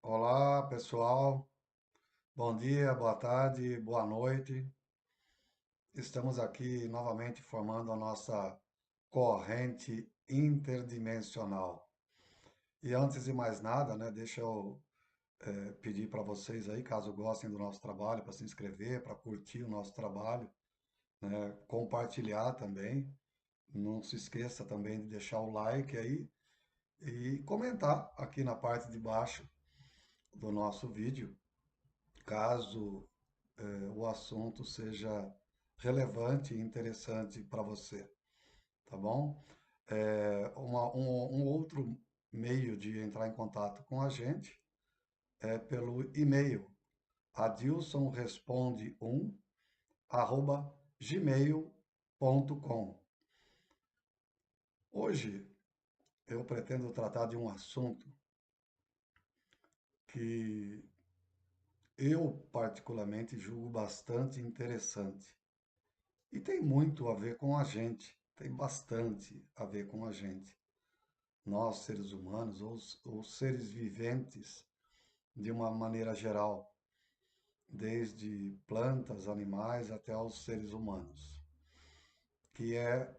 Olá, pessoal. Bom dia, boa tarde, boa noite. Estamos aqui novamente formando a nossa corrente interdimensional. E antes de mais nada, né, deixa eu pedir para vocês aí, caso gostem do nosso trabalho, para se inscrever, para curtir o nosso trabalho, né, compartilhar também. Não se esqueça também de deixar o like aí e comentar aqui na parte de baixo do nosso vídeo, caso o assunto seja relevante e interessante para você, tá bom? Um outro meio de entrar em contato com a gente é pelo e-mail adilsonresponde1@gmail.com. Hoje eu pretendo tratar de um assunto que eu particularmente julgo bastante interessante. E tem muito a ver com a gente, tem bastante a ver com a gente. Nós, seres humanos, ou seres viventes, de uma maneira geral, desde plantas, animais até os seres humanos, que é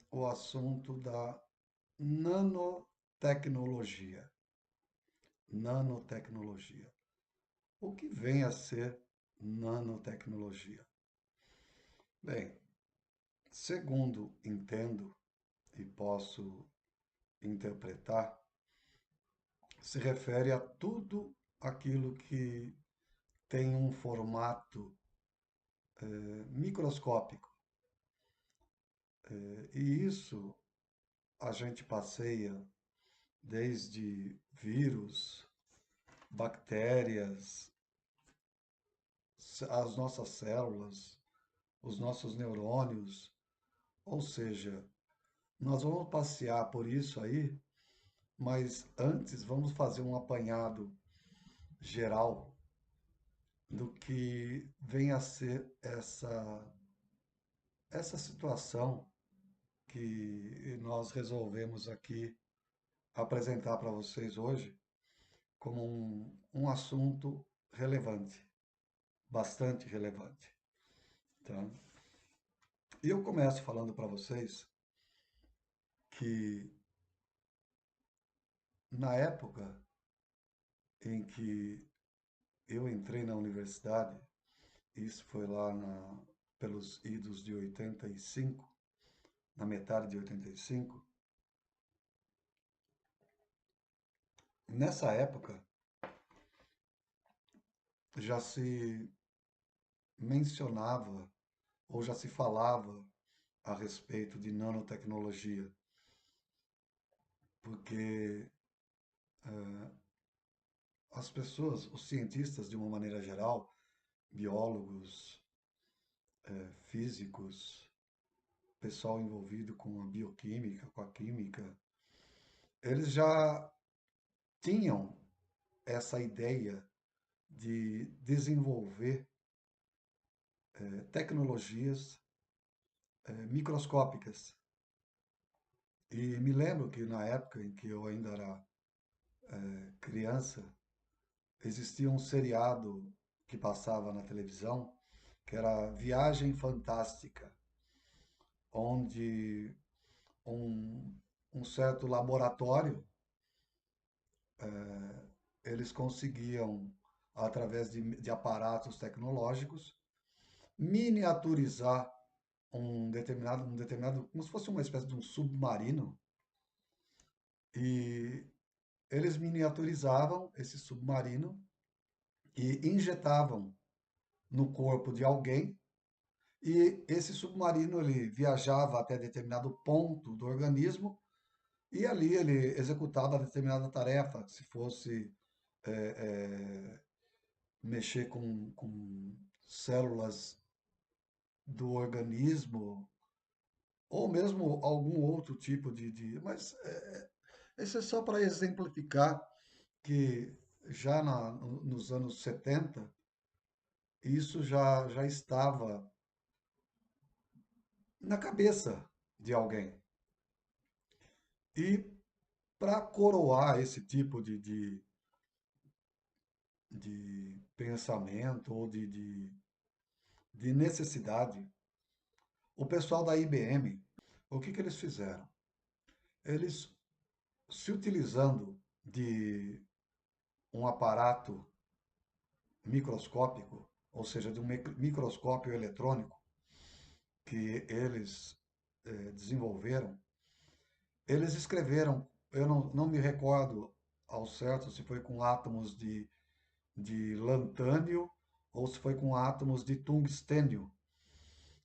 o assunto da nanotecnologia. Nanotecnologia. O que vem a ser nanotecnologia? Bem, segundo entendo e posso interpretar, se refere a tudo aquilo que tem um formato microscópico. E isso a gente passeia desde vírus, bactérias, as nossas células, os nossos neurônios, ou seja, nós vamos passear por isso aí, mas antes vamos fazer um apanhado geral do que vem a ser essa situação que nós resolvemos aqui apresentar para vocês hoje como um assunto relevante, bastante relevante. Tá? E eu começo falando para vocês que na época em que eu entrei na universidade, isso foi lá pelos idos de 85, na metade de 85, nessa época já se mencionava ou já se falava a respeito de nanotecnologia, porque as pessoas, os cientistas de uma maneira geral, biólogos, físicos, pessoal envolvido com a bioquímica, com a química, eles já tinham essa ideia de desenvolver tecnologias microscópicas. E me lembro que na época em que eu ainda era criança, existia um seriado que passava na televisão que era Viagem Fantástica, onde um, um certo laboratório eles conseguiam, através de aparatos tecnológicos, miniaturizar como se fosse uma espécie de um submarino, e eles miniaturizavam esse submarino e injetavam no corpo de alguém, e esse submarino ele viajava até determinado ponto do organismo e ali ele executava determinada tarefa, se fosse mexer com células do organismo, ou mesmo algum outro tipo mas isso é só para exemplificar que já nos anos 70 isso já estava na cabeça de alguém. E para coroar esse tipo de pensamento ou de necessidade, o pessoal da IBM, o que que eles fizeram? Eles, se utilizando de um aparato microscópico, ou seja, de um microscópio eletrônico que eles desenvolveram, eles escreveram, eu não me recordo ao certo se foi com átomos de lantânio ou se foi com átomos de tungstênio.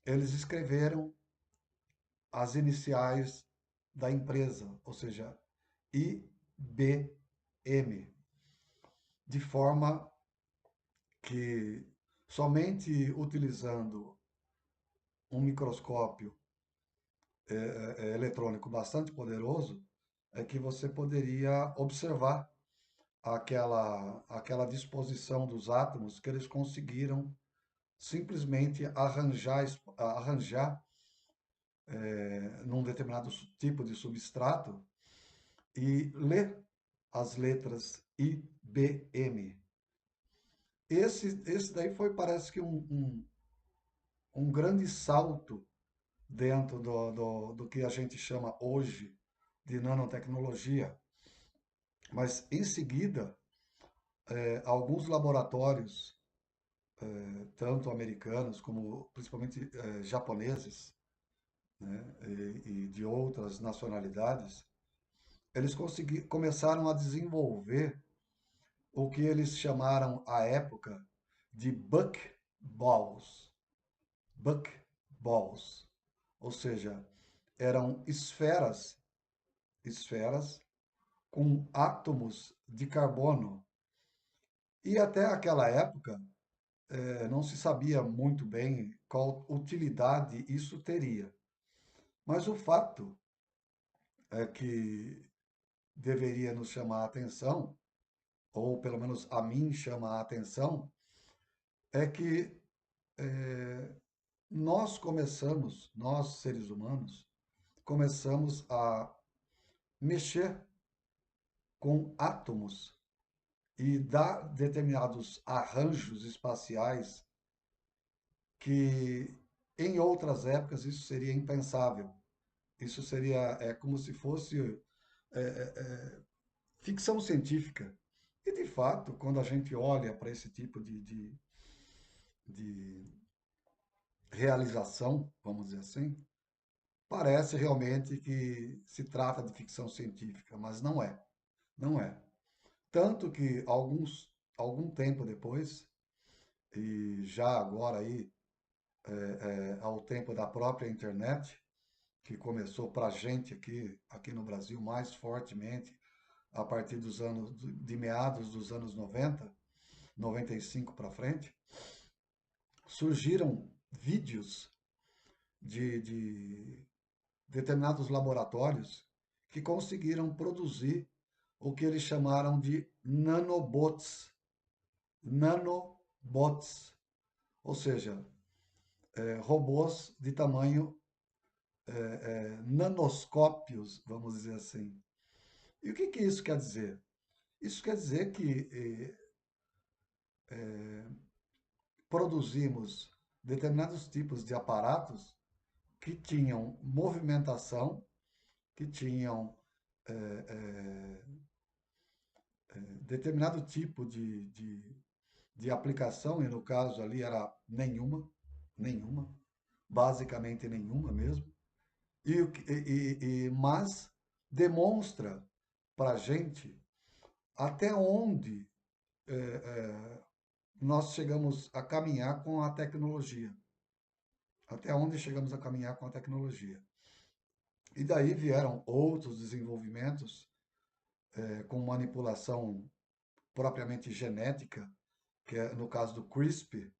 Eles escreveram as iniciais da empresa, ou seja, IBM, de forma que somente utilizando um microscópio eletrônico bastante poderoso é que você poderia observar aquela disposição dos átomos que eles conseguiram simplesmente arranjar num determinado tipo de substrato e ler as letras IBM. Esse daí foi, parece que um grande salto dentro do que a gente chama hoje de nanotecnologia. Mas, em seguida, alguns laboratórios, tanto americanos como principalmente japoneses, né, e de outras nacionalidades, eles começaram a desenvolver o que eles chamaram à época de buckballs. Buckballs. Ou seja, eram esferas com átomos de carbono. E até aquela época, não se sabia muito bem qual utilidade isso teria. Mas o fato é que deveria nos chamar a atenção, ou pelo menos a mim chama a atenção, é que nós seres humanos, começamos a mexer com átomos e dar determinados arranjos espaciais que em outras épocas isso seria impensável. Isso seria como se fosse é, é, é, ficção científica. E de fato, quando a gente olha para esse tipo de realização, vamos dizer assim, parece realmente que se trata de ficção científica, mas não é. Não é. Tanto que algum tempo depois, e já agora aí, ao tempo da própria internet, que começou para a gente aqui no Brasil mais fortemente a partir de meados dos anos 95 para frente, surgiram vídeos de determinados laboratórios que conseguiram produzir o que eles chamaram de nanobots. Nanobots, ou seja, robôs de tamanho nanoscópios, vamos dizer assim. E o que que isso quer dizer? Isso quer dizer que produzimos determinados tipos de aparatos que tinham movimentação, que tinham determinado tipo de aplicação, e no caso ali era nenhuma, basicamente nenhuma mesmo, mas demonstra para a gente até onde nós chegamos a caminhar com a tecnologia. Até onde chegamos a caminhar com a tecnologia. E daí vieram outros desenvolvimentos com manipulação propriamente genética, que é no caso do CRISPR,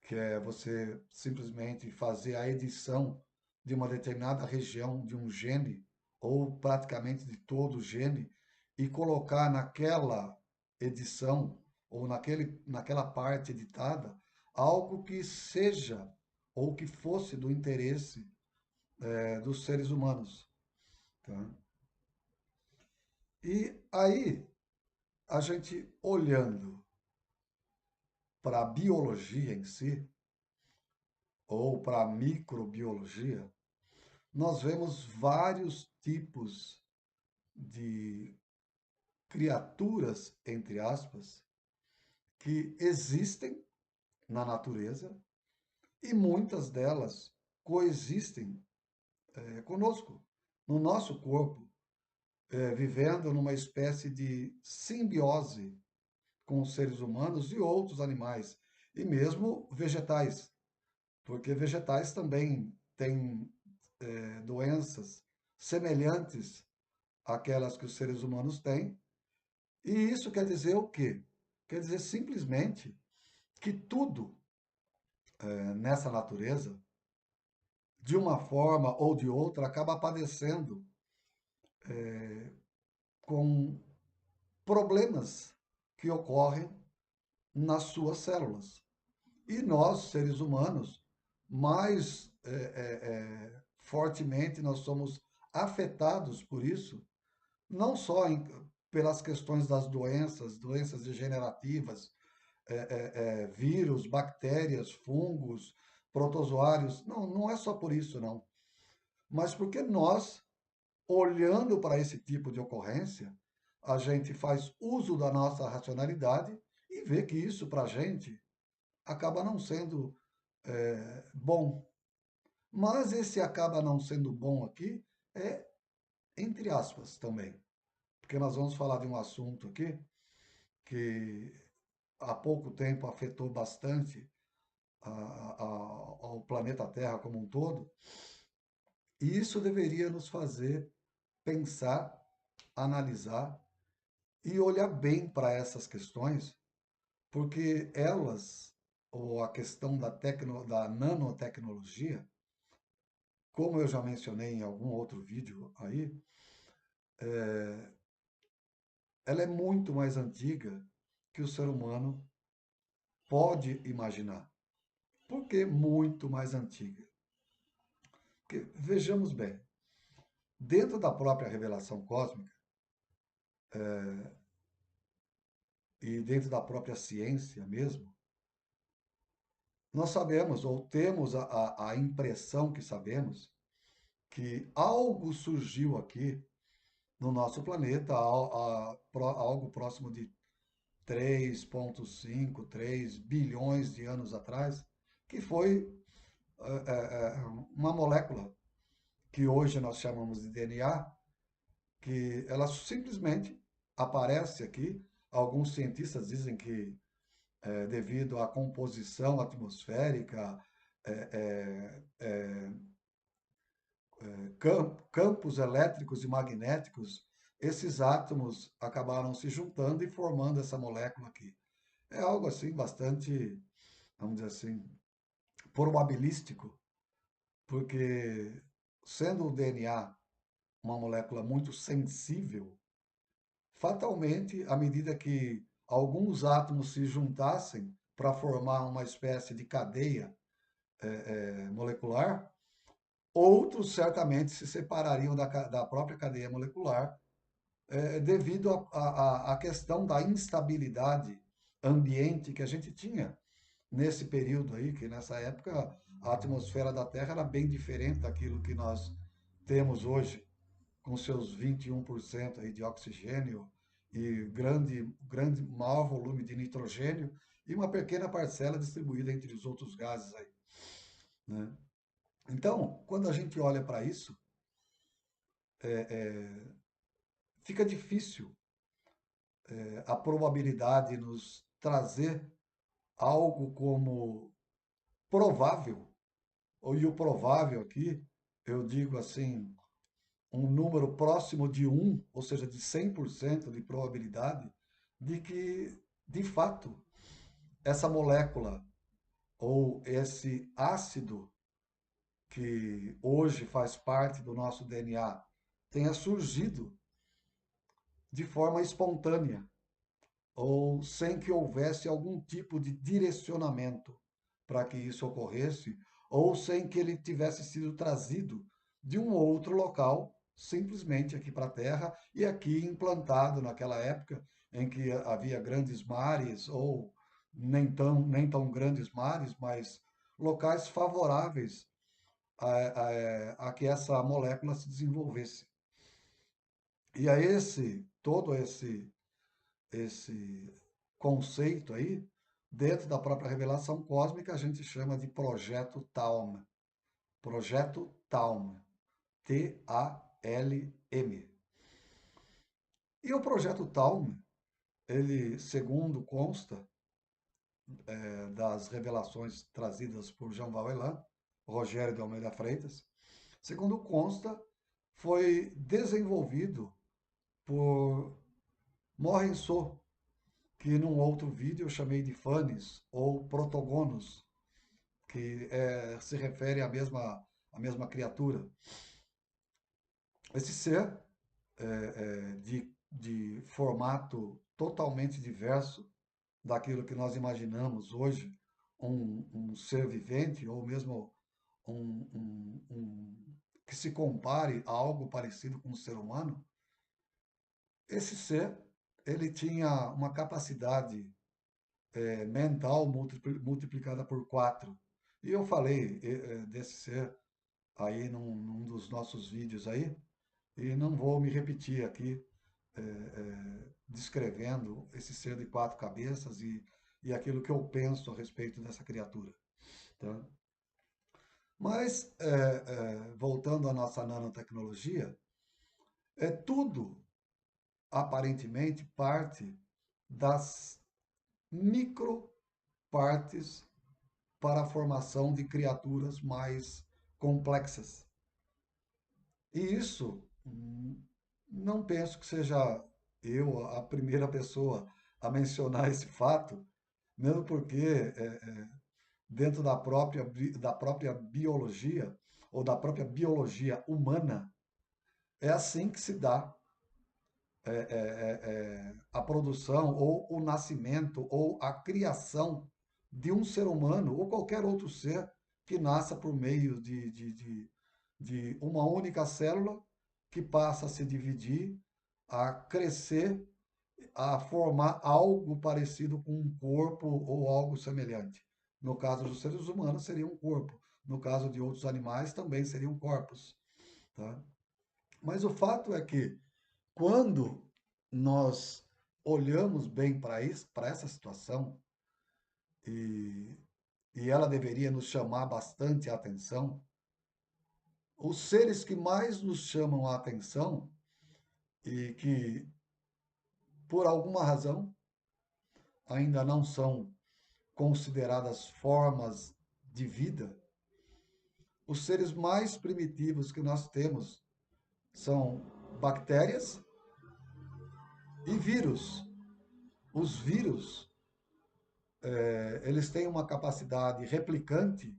que é você simplesmente fazer a edição de uma determinada região de um gene, ou praticamente de todo o gene, e colocar naquela edição, ou naquela parte editada, algo que seja, ou que fosse do interesse dos seres humanos. Tá? E aí, a gente olhando para a biologia em si, ou para a microbiologia, nós vemos vários tipos de criaturas, entre aspas, que existem na natureza e muitas delas coexistem conosco, no nosso corpo, vivendo numa espécie de simbiose com os seres humanos e outros animais, e mesmo vegetais, porque vegetais também têm doenças semelhantes àquelas que os seres humanos têm. E isso quer dizer o quê? Quer dizer simplesmente que tudo nessa natureza, de uma forma ou de outra, acaba padecendo com problemas que ocorrem nas suas células. E nós, seres humanos, mais fortemente nós somos afetados por isso, não só pelas questões das doenças, doenças degenerativas, vírus, bactérias, fungos, protozoários. Não, não é só por isso, não. Mas porque nós, olhando para esse tipo de ocorrência, a gente faz uso da nossa racionalidade e vê que isso para a gente acaba não sendo bom. Mas esse acaba não sendo bom aqui é entre aspas também. Porque nós vamos falar de um assunto aqui que há pouco tempo afetou bastante ao planeta Terra como um todo, e isso deveria nos fazer pensar, analisar e olhar bem para essas questões, porque elas, ou a questão da nanotecnologia, como eu já mencionei em algum outro vídeo aí, ela é muito mais antiga que o ser humano pode imaginar. Por que muito mais antiga? Porque, vejamos bem, dentro da própria revelação cósmica e dentro da própria ciência mesmo, nós sabemos, ou temos a impressão que sabemos, que algo surgiu aqui no nosso planeta, algo próximo de 3,5, 3 bilhões de anos atrás, que foi uma molécula que hoje nós chamamos de DNA, que ela simplesmente aparece aqui. Alguns cientistas dizem que devido à composição atmosférica, campos elétricos e magnéticos, esses átomos acabaram se juntando e formando essa molécula aqui. É algo assim bastante, vamos dizer assim, probabilístico, porque sendo o DNA uma molécula muito sensível, fatalmente, à medida que alguns átomos se juntassem para formar uma espécie de cadeia molecular, outros certamente se separariam da própria cadeia molecular devido à questão da instabilidade ambiente que a gente tinha nesse período aí, que nessa época a atmosfera da Terra era bem diferente daquilo que nós temos hoje, com seus 21% aí de oxigênio e maior volume de nitrogênio e uma pequena parcela distribuída entre os outros gases aí, né? Então, quando a gente olha para isso, fica difícil a probabilidade nos trazer algo como provável, e o provável aqui, eu digo assim, um número próximo de um, ou seja, de 100% de probabilidade de que, de fato, essa molécula ou esse ácido que hoje faz parte do nosso DNA tenha surgido de forma espontânea ou sem que houvesse algum tipo de direcionamento para que isso ocorresse, ou sem que ele tivesse sido trazido de um outro local simplesmente aqui para a Terra e aqui implantado naquela época em que havia grandes mares ou nem tão grandes mares, mas locais favoráveis a que essa molécula se desenvolvesse. E a todo esse conceito aí, dentro da própria revelação cósmica, a gente chama de projeto Talm. Projeto Talm. Talm. E o projeto Talm, ele, segundo consta das revelações trazidas por Jean Valjean, Rogério de Almeida Freitas, segundo consta, foi desenvolvido por Morgenson, que num outro vídeo eu chamei de Fanes ou Protogonos, que se refere à mesma criatura. Esse ser de formato totalmente diverso daquilo que nós imaginamos hoje, um ser vivente, ou mesmo que se compare a algo parecido com um ser humano, esse ser, ele tinha uma capacidade mental multiplicada por 4. E eu falei desse ser aí num dos nossos vídeos aí, e não vou me repetir aqui, descrevendo esse ser de 4 cabeças e aquilo que eu penso a respeito dessa criatura. Tá? Mas, voltando à nossa nanotecnologia, tudo aparentemente parte das micropartes para a formação de criaturas mais complexas. E isso, não penso que seja eu a primeira pessoa a mencionar esse fato, mesmo porque dentro da própria biologia, ou da própria biologia humana, é assim que se dá a produção, ou o nascimento, ou a criação de um ser humano, ou qualquer outro ser que nasça por meio de uma única célula que passa a se dividir, a crescer, a formar algo parecido com um corpo ou algo semelhante. No caso dos seres humanos, seria um corpo. No caso de outros animais, também seriam corpos. Tá? Mas o fato é que, quando nós olhamos bem para essa situação, e, e ela deveria nos chamar bastante a atenção, os seres que mais nos chamam a atenção e que, por alguma razão, ainda não são consideradas formas de vida, os seres mais primitivos que nós temos são bactérias e vírus. Os vírus, eles têm uma capacidade replicante,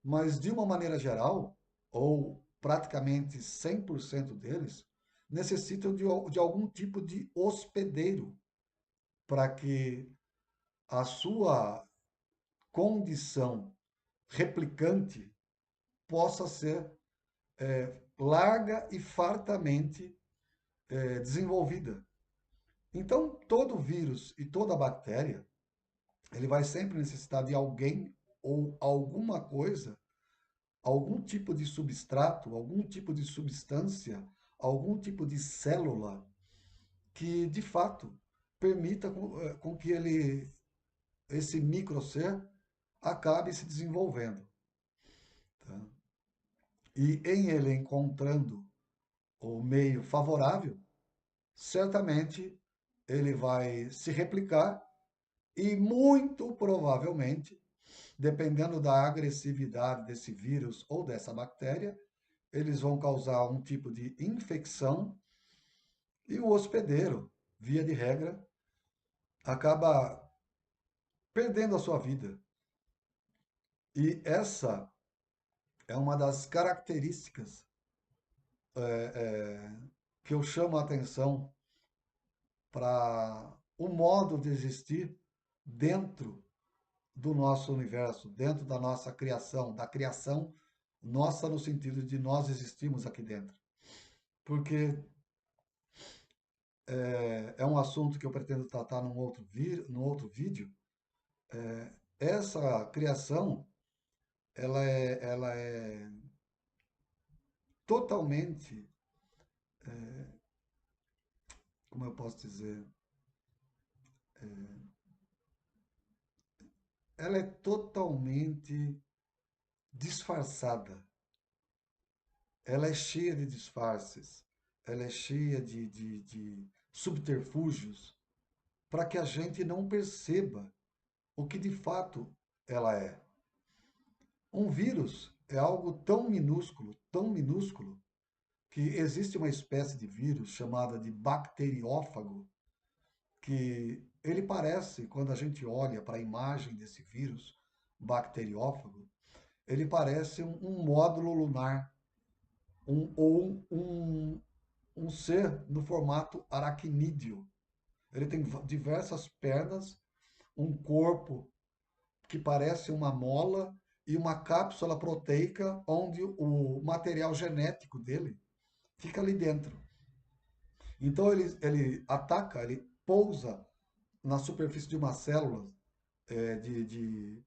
mas de uma maneira geral, ou praticamente 100% deles, necessitam de algum tipo de hospedeiro para que a sua condição replicante possa ser larga e fartamente desenvolvida. Então, todo vírus e toda bactéria, ele vai sempre necessitar de alguém ou alguma coisa, algum tipo de substrato, algum tipo de substância, algum tipo de célula que, de fato, permita com que esse microser acabe se desenvolvendo. Tá? E em ele encontrando o meio favorável, certamente ele vai se replicar e, muito provavelmente, dependendo da agressividade desse vírus ou dessa bactéria, eles vão causar um tipo de infecção e o hospedeiro, via de regra, acaba perdendo a sua vida. E essa é uma das características que eu chamo a atenção para o modo de existir dentro do nosso universo, dentro da nossa criação, da criação nossa no sentido de nós existimos aqui dentro. porque é um assunto que eu pretendo tratar num outro vídeo. Essa criação, ela é totalmente, como eu posso dizer, ela é totalmente disfarçada. Ela é cheia de disfarces, ela é cheia de subterfúgios para que a gente não perceba o que de fato ela é. Um vírus é algo tão minúsculo, que existe uma espécie de vírus chamada de bacteriófago, que ele parece, quando a gente olha para a imagem desse vírus bacteriófago, ele parece um módulo lunar, ou um ser no formato aracnídeo. Ele tem diversas pernas, um corpo que parece uma mola e uma cápsula proteica onde o material genético dele fica ali dentro. Então ele ataca, ele pousa na superfície de uma célula de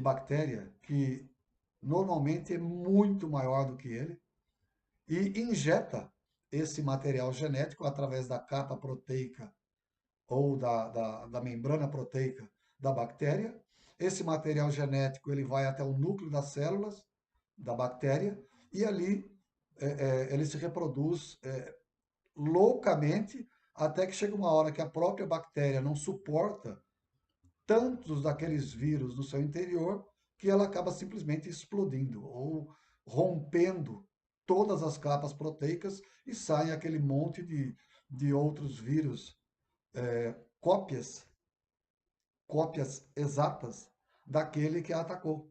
bactéria que normalmente é muito maior do que ele e injeta esse material genético através da capa proteica ou da membrana proteica da bactéria. Esse material genético ele vai até o núcleo das células da bactéria e ali ele se reproduz loucamente até que chega uma hora que a própria bactéria não suporta tantos daqueles vírus no seu interior que ela acaba simplesmente explodindo ou rompendo todas as capas proteicas e sai aquele monte de outros vírus, cópias, cópias exatas daquele que a atacou.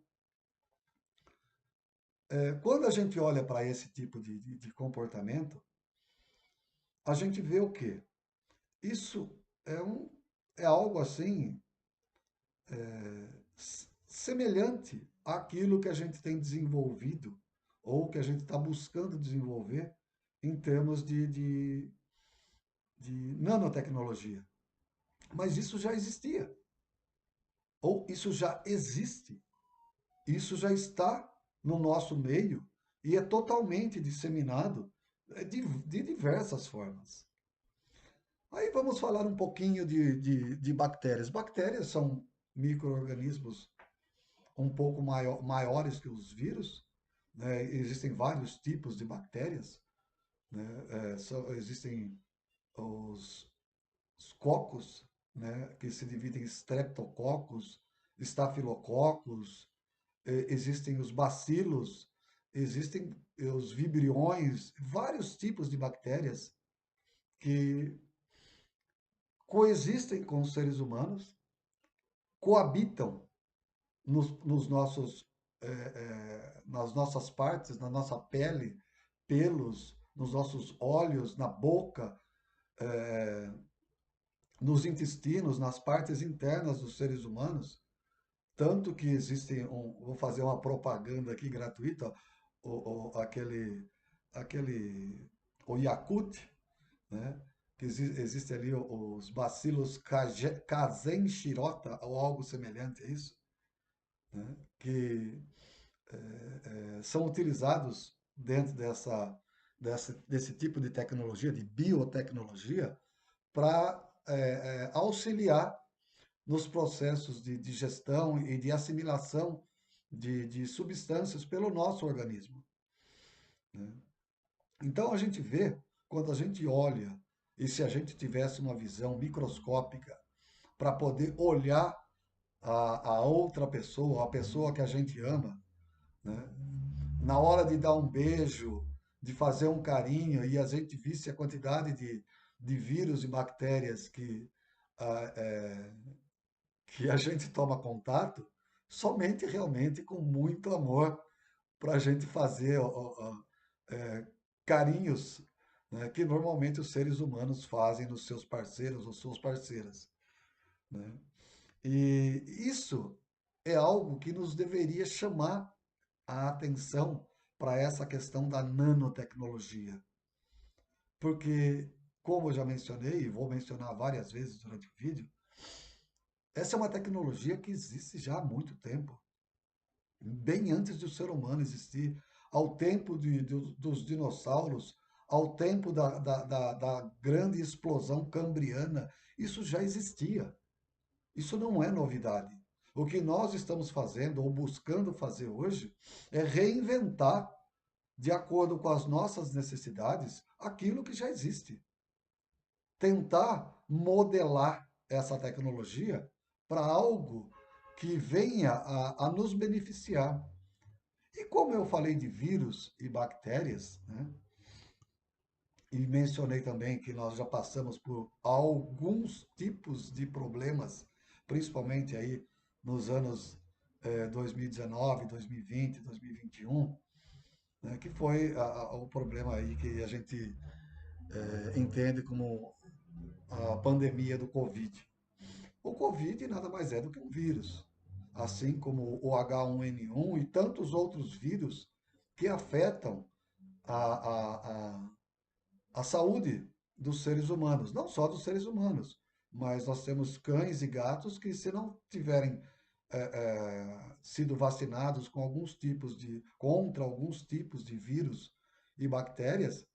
Quando a gente olha para esse tipo de comportamento, a gente vê o quê? Isso é algo assim semelhante àquilo que a gente tem desenvolvido ou que a gente está buscando desenvolver em termos de nanotecnologia. Mas isso já existia, ou isso já existe, isso já está no nosso meio e é totalmente disseminado de diversas formas. Aí vamos falar um pouquinho de bactérias. Bactérias são micro-organismos um pouco maiores que os vírus, né? Existem vários tipos de bactérias, né? Existem os, os cocos, né? Que se dividem em streptococcus, estafilococcus, existem os bacilos, existem os vibriões, vários tipos de bactérias que coexistem com os seres humanos, coabitam nos nossos, nas nossas partes, na nossa pele, pelos, nos nossos olhos, na boca, nos intestinos, nas partes internas dos seres humanos. Tanto que existe vou fazer uma propaganda aqui gratuita, aquele, o Yakult, né? Que existe ali os bacilos Kazen-Shirota, ou algo semelhante a isso, né? Que são utilizados dentro desse tipo de tecnologia, de biotecnologia, para auxiliar nos processos de digestão e de assimilação de substâncias pelo nosso organismo, né? Então a gente vê, quando a gente olha, e se a gente tivesse uma visão microscópica para poder olhar a outra pessoa, a pessoa que a gente ama, né? Na hora de dar um beijo, de fazer um carinho, e a gente visse a quantidade de vírus e bactérias ah, é, que a gente toma contato, somente realmente com muito amor para a gente fazer é, carinhos, né, que normalmente os seres humanos fazem nos seus parceiros ou suas parceiras, né? E isso é algo que nos deveria chamar a atenção para essa questão da nanotecnologia. Porque, como eu já mencionei, e vou mencionar várias vezes durante o vídeo, essa é uma tecnologia que existe já há muito tempo, bem antes do ser humano existir, ao tempo dos dinossauros, ao tempo da grande explosão cambriana, isso já existia. Isso não é novidade. O que nós estamos fazendo ou buscando fazer hoje é reinventar, de acordo com as nossas necessidades, aquilo que já existe. Tentar modelar essa tecnologia para algo que venha a nos beneficiar. E como eu falei de vírus e bactérias, né, e mencionei também que nós já passamos por alguns tipos de problemas, principalmente aí nos anos 2019, 2020, 2021, né, que foi o problema aí que a gente entende como a pandemia do Covid. O Covid nada mais é do que um vírus, assim como o H1N1 e tantos outros vírus que afetam a, a, a, a saúde dos seres humanos, não só dos seres humanos, mas nós temos cães e gatos que, se não tiverem sido vacinados com contra alguns tipos de vírus e bactérias,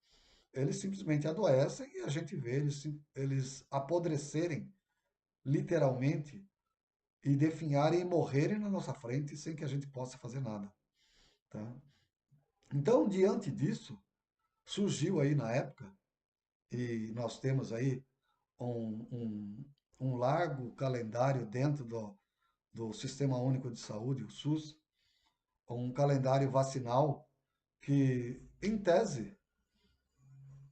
eles simplesmente adoecem e a gente vê eles apodrecerem literalmente e definharem e morrerem na nossa frente sem que a gente possa fazer nada, tá? Então, diante disso, surgiu aí na época, e nós temos aí um, um, um largo calendário dentro do Sistema Único de Saúde, o SUS, um calendário vacinal que, em tese,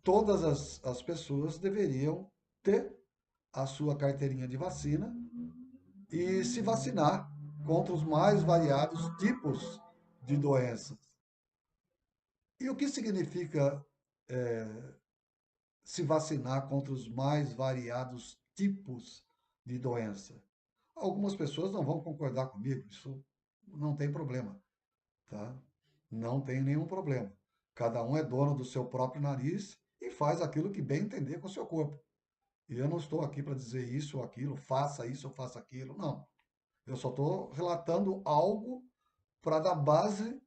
todas as pessoas deveriam ter a sua carteirinha de vacina e se vacinar contra os mais variados tipos de doenças. E o que significa se vacinar contra os mais variados tipos de doença? Algumas pessoas não vão concordar comigo, isso não tem problema, tá? Não tem nenhum problema. Cada um é dono do seu próprio nariz e faz aquilo que bem entender com o seu corpo. E eu não estou aqui para dizer isso ou aquilo, faça isso ou faça aquilo, não. Eu só estou relatando algo para dar base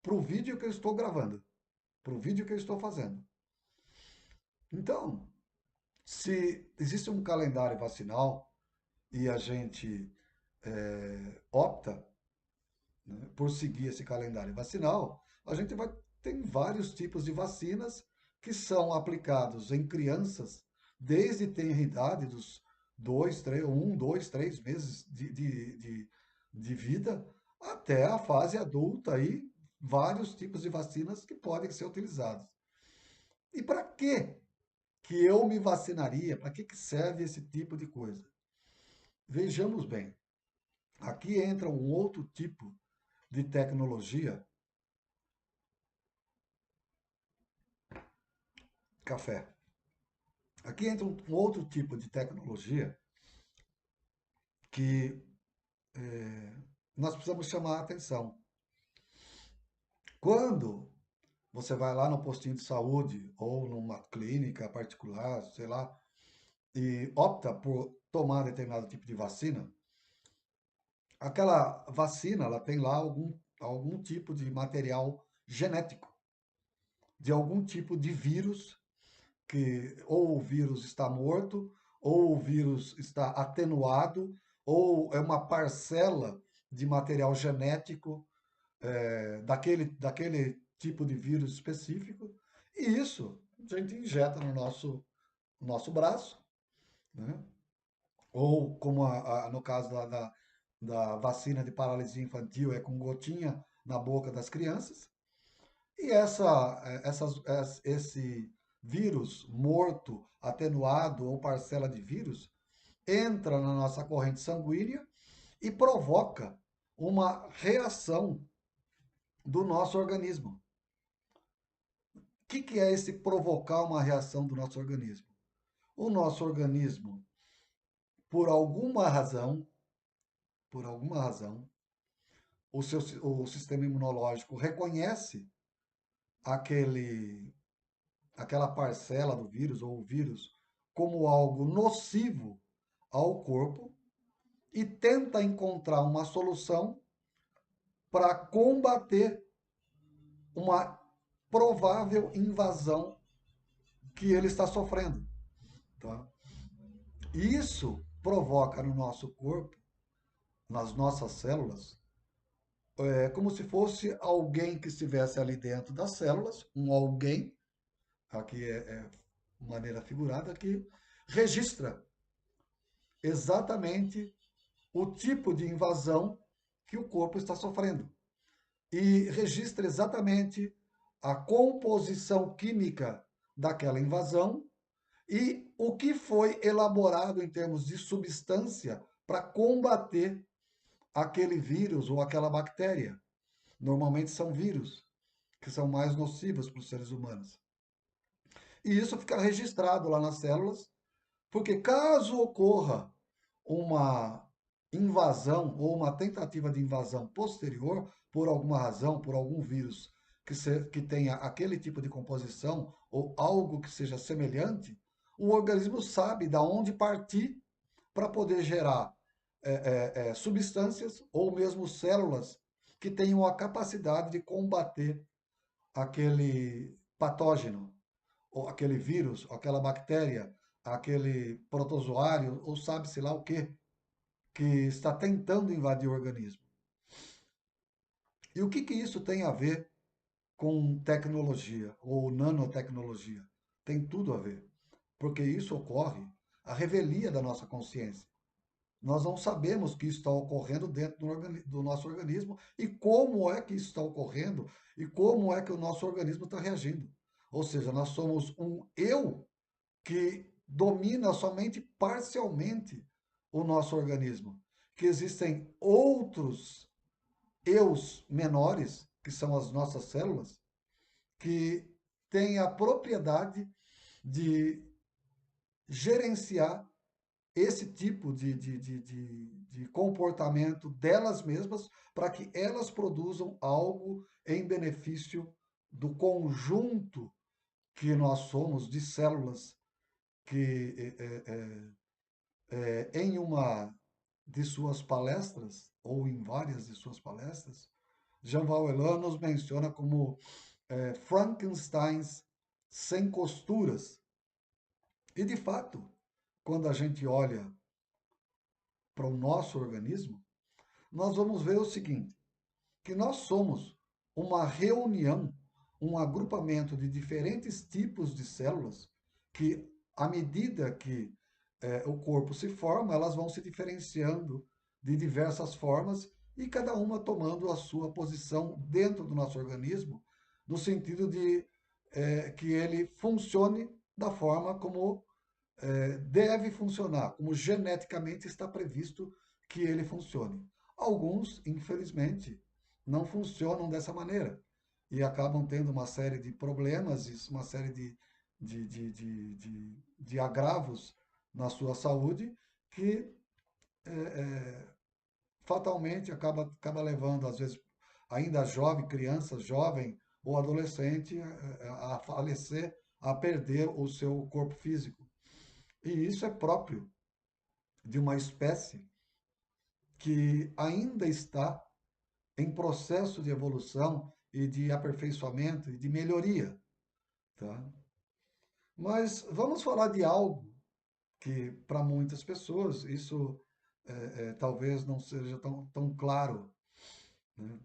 para o vídeo que eu estou gravando, para o vídeo que eu estou fazendo. Então, se existe um calendário vacinal e a gente opta, né, por seguir esse calendário vacinal, a gente vai ter vários tipos de vacinas que são aplicados em crianças desde tenra idade, dos 2, 3 meses de vida, até a fase adulta aí, vários tipos de vacinas que podem ser utilizados. E para que eu me vacinaria? Para que serve esse tipo de coisa? Vejamos bem, aqui entra um outro tipo de tecnologia, café. Aqui entra um outro tipo de tecnologia que nós precisamos chamar a atenção. Quando você vai lá no postinho de saúde ou numa clínica particular, sei lá, e opta por tomar determinado tipo de vacina, aquela vacina ela tem lá algum tipo de material genético, de algum tipo de vírus, que ou o vírus está morto, ou o vírus está atenuado, ou é uma parcela de material genético daquele tipo de vírus específico, e isso a gente injeta no nosso braço, né? Ou como no caso da vacina de paralisia infantil, é com gotinha na boca das crianças, e esse vírus morto, atenuado ou parcela de vírus entra na nossa corrente sanguínea e provoca uma reação do nosso organismo. O que é esse provocar uma reação do nosso organismo? O nosso organismo, por alguma razão, por alguma razão, o sistema imunológico reconhece aquele, aquela parcela do vírus ou o vírus como algo nocivo ao corpo e tenta encontrar uma solução para combater uma provável invasão que ele está sofrendo. Tá? E isso provoca no nosso corpo, nas nossas células, como se fosse alguém que estivesse ali dentro das células, um alguém, aqui é maneira figurada, que registra exatamente o tipo de invasão que o corpo está sofrendo. E registra exatamente a composição química daquela invasão e o que foi elaborado em termos de substância para combater aquele vírus ou aquela bactéria. Normalmente são vírus, que são mais nocivos para os seres humanos. E isso fica registrado lá nas células, porque caso ocorra uma invasão ou uma tentativa de invasão posterior, por alguma razão, por algum vírus que tenha aquele tipo de composição ou algo que seja semelhante, o organismo sabe de onde partir para poder gerar substâncias ou mesmo células que tenham a capacidade de combater aquele patógeno, ou aquele vírus, ou aquela bactéria, aquele protozoário, ou sabe-se lá o que está tentando invadir o organismo. E o que isso tem a ver com tecnologia ou nanotecnologia? Tem tudo a ver, porque isso ocorre à revelia da nossa consciência. Nós não sabemos que isso está ocorrendo dentro do nosso organismo e como é que isso está ocorrendo e como é que o nosso organismo está reagindo. Ou seja, nós somos um eu que domina somente parcialmente o nosso organismo. Que existem outros eus menores, que são as nossas células, que têm a propriedade de gerenciar esse tipo de comportamento delas mesmas para que elas produzam algo em benefício do conjunto que nós somos de células que em uma de suas palestras, ou em várias de suas palestras, Jean Vauelan nos menciona como Frankensteins sem costuras. E, de fato, quando a gente olha para o nosso organismo, nós vamos ver o seguinte, que nós somos uma reunião, um agrupamento de diferentes tipos de células que, à medida que o corpo se forma, elas vão se diferenciando de diversas formas e cada uma tomando a sua posição dentro do nosso organismo, no sentido de que ele funcione da forma como deve funcionar, como geneticamente está previsto que ele funcione. Alguns, infelizmente, não funcionam dessa maneira e acabam tendo uma série de problemas, uma série de agravos na sua saúde que fatalmente acaba levando, às vezes, ainda jovem, criança, jovem ou adolescente, a falecer, a perder o seu corpo físico. E isso é próprio de uma espécie que ainda está em processo de evolução e de aperfeiçoamento e de melhoria, tá? Mas vamos falar de algo que, para muitas pessoas, isso talvez não seja tão claro, né?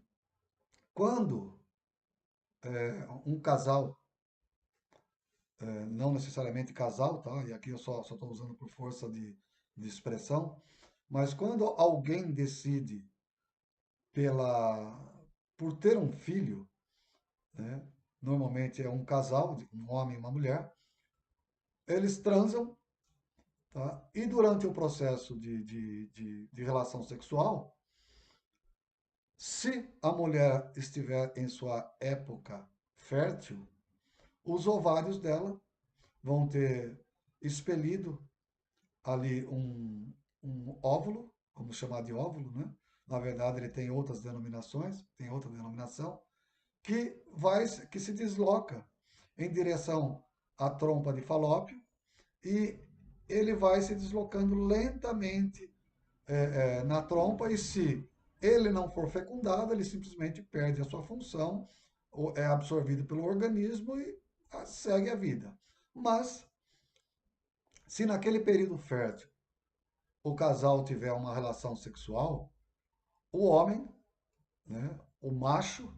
Quando um casal, não necessariamente casal, tá? E aqui eu só estou usando por força de expressão, mas quando alguém decide pela, por ter um filho, né? Normalmente é um casal, um homem e uma mulher, eles transam, tá? E durante o processo de relação sexual, se a mulher estiver em sua época fértil, os ovários dela vão ter expelido ali um óvulo, vamos chamar de óvulo, né? Na verdade, ele tem outras denominações, tem outra denominação, que se desloca em direção a trompa de Falópio e ele vai se deslocando lentamente na trompa e se ele não for fecundado, ele simplesmente perde a sua função, ou é absorvido pelo organismo e segue a vida. Mas, se naquele período fértil o casal tiver uma relação sexual, o homem, né, o macho,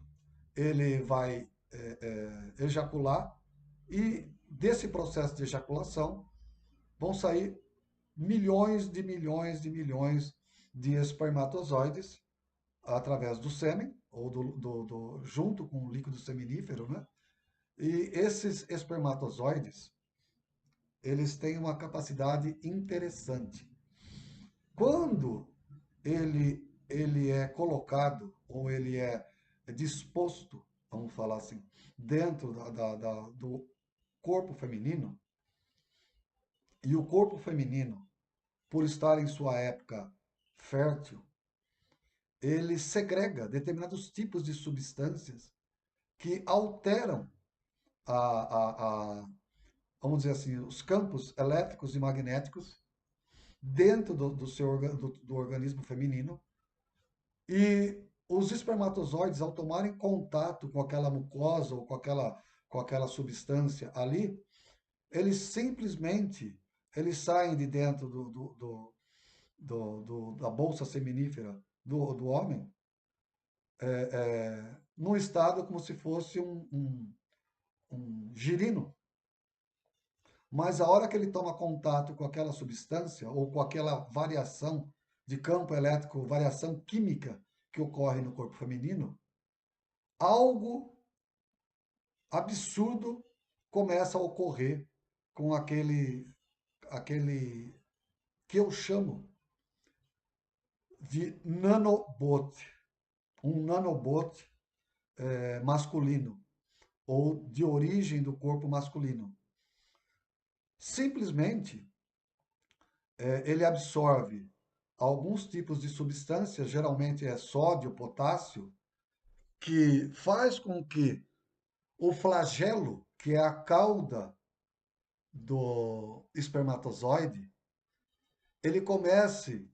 ele vai ejacular e desse processo de ejaculação vão sair milhões de milhões de milhões de espermatozoides através do sêmen, ou junto com o líquido seminífero, né? E esses espermatozoides, eles têm uma capacidade interessante. Quando ele é colocado, ou ele é disposto, vamos falar assim, dentro do corpo feminino, e o corpo feminino, por estar em sua época fértil, ele segrega determinados tipos de substâncias que alteram vamos dizer assim, os campos elétricos e magnéticos dentro do organismo feminino e os espermatozoides, ao tomarem contato com aquela mucosa ou com aquela substância ali, eles simplesmente eles saem de dentro da bolsa seminífera do homem num estado como se fosse um girino. Mas a hora que ele toma contato com aquela substância ou com aquela variação de campo elétrico, variação química que ocorre no corpo feminino, algo absurdo começa a ocorrer com aquele que eu chamo de nanobot, um nanobot masculino ou de origem do corpo masculino. Simplesmente ele absorve alguns tipos de substâncias, geralmente é sódio, potássio, que faz com que o flagelo, que é a cauda do espermatozoide, ele comece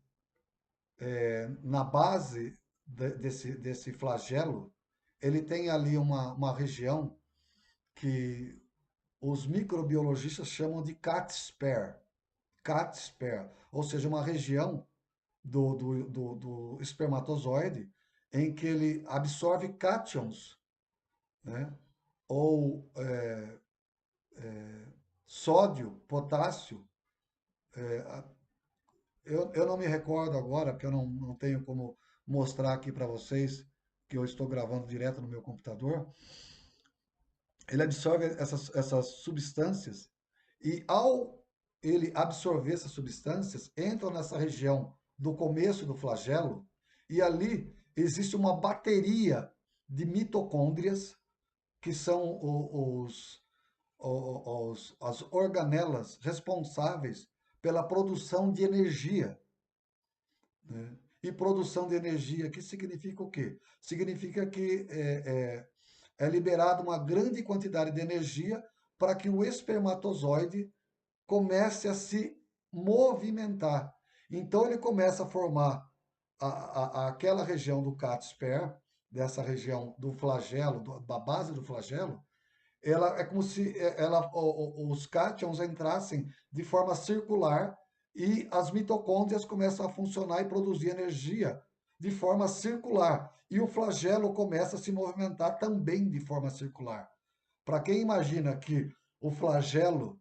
na base desse flagelo, ele tem ali uma região que os microbiologistas chamam de cat spare, ou seja, uma região do espermatozoide em que ele absorve cátions, né? Ou sódio, potássio. Eu não me recordo agora, porque eu não tenho como mostrar aqui para vocês, que eu estou gravando direto no meu computador. Ele absorve essas substâncias e ao ele absorver essas substâncias, entram nessa região do começo do flagelo e ali existe uma bateria de mitocôndrias que são as organelas responsáveis pela produção de energia, né? E produção de energia, que significa o quê? Significa que é liberada uma grande quantidade de energia para que o espermatozoide comece a se movimentar. Então ele começa a formar aquela região do Catsper, dessa região do flagelo, da base do flagelo, ela é como se os cátions entrassem de forma circular e as mitocôndrias começam a funcionar e produzir energia de forma circular. E o flagelo começa a se movimentar também de forma circular. Para quem imagina que o flagelo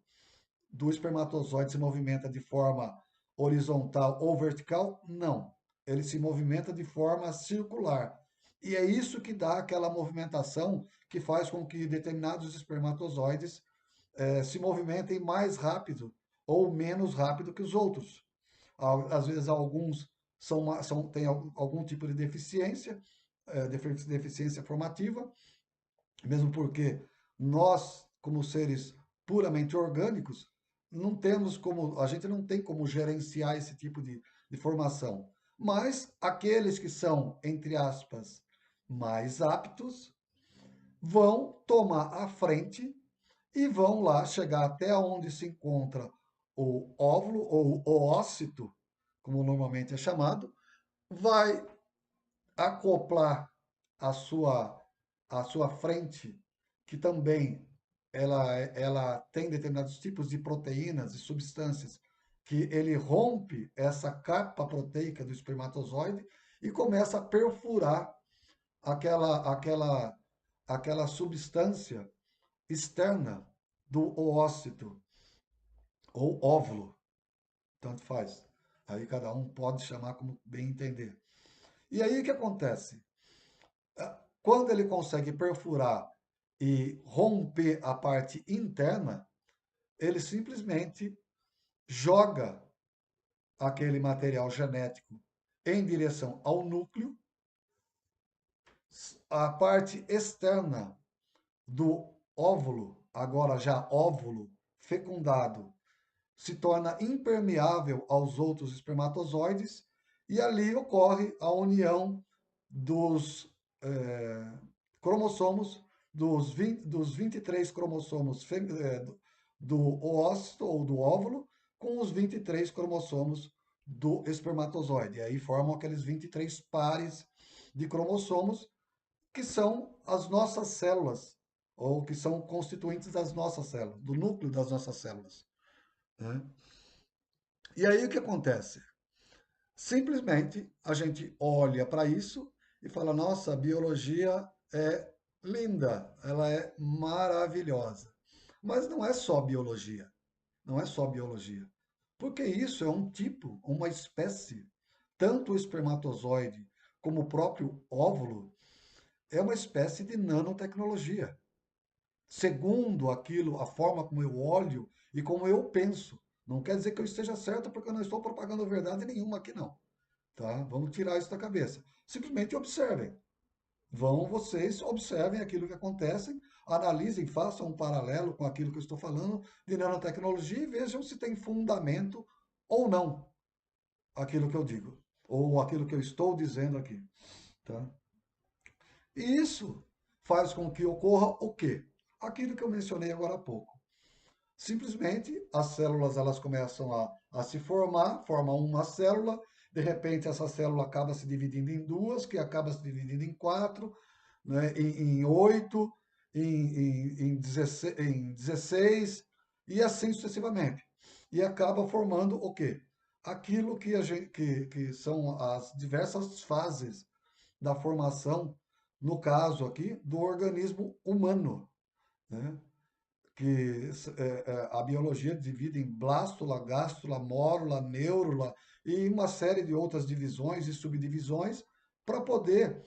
do espermatozoide se movimenta de forma horizontal ou vertical, não. Ele se movimenta de forma circular. E é isso que dá aquela movimentação que faz com que determinados espermatozoides se movimentem mais rápido ou menos rápido que os outros. Às vezes alguns têm algum tipo de deficiência, deficiência formativa, mesmo porque nós, como seres puramente orgânicos, a gente não tem como gerenciar esse tipo de formação. Mas aqueles que são, entre aspas, mais aptos, vão tomar a frente e vão lá chegar até onde se encontra o óvulo ou oócito, como normalmente é chamado, vai acoplar a sua, a sua frente, que também ela tem determinados tipos de proteínas e substâncias, que ele rompe essa capa proteica do espermatozoide e começa a perfurar aquela substância externa do oócito ou óvulo, tanto faz. Aí cada um pode chamar como bem entender. E aí o que acontece? Quando ele consegue perfurar e romper a parte interna, ele simplesmente joga aquele material genético em direção ao núcleo. A parte externa do óvulo, agora já óvulo fecundado, se torna impermeável aos outros espermatozoides e ali ocorre a união dos cromossomos, dos 23 cromossomos do oócito ou do óvulo com os 23 cromossomos do espermatozoide. E aí formam aqueles 23 pares de cromossomos que são as nossas células, ou que são constituintes das nossas células, do núcleo das nossas células. Né? E aí o que acontece? Simplesmente a gente olha para isso e fala: nossa, a biologia é linda, ela é maravilhosa. Mas não é só biologia, não é só biologia. Porque isso é um tipo, uma espécie. Tanto o espermatozoide como o próprio óvulo é uma espécie de nanotecnologia. Segundo aquilo, a forma como eu olho e como eu penso. Não quer dizer que eu esteja certo, porque eu não estou propagando verdade nenhuma aqui, não. Tá? Vamos tirar isso da cabeça. Simplesmente observem. Vão vocês, observem aquilo que acontece, analisem, façam um paralelo com aquilo que eu estou falando de nanotecnologia e vejam se tem fundamento ou não aquilo que eu digo, ou aquilo que eu estou dizendo aqui. Tá? E isso faz com que ocorra o quê? Aquilo que eu mencionei agora há pouco. Simplesmente as células elas começam a se formar, formam uma célula, de repente essa célula acaba se dividindo em duas, que acaba se dividindo em quatro, né, em oito, em 16 e assim sucessivamente. E acaba formando o quê? Aquilo que, que são as diversas fases da formação, no caso aqui, do organismo humano. Né? Que a biologia divide em blástula, gástula, mórula, neurula e uma série de outras divisões e subdivisões para poder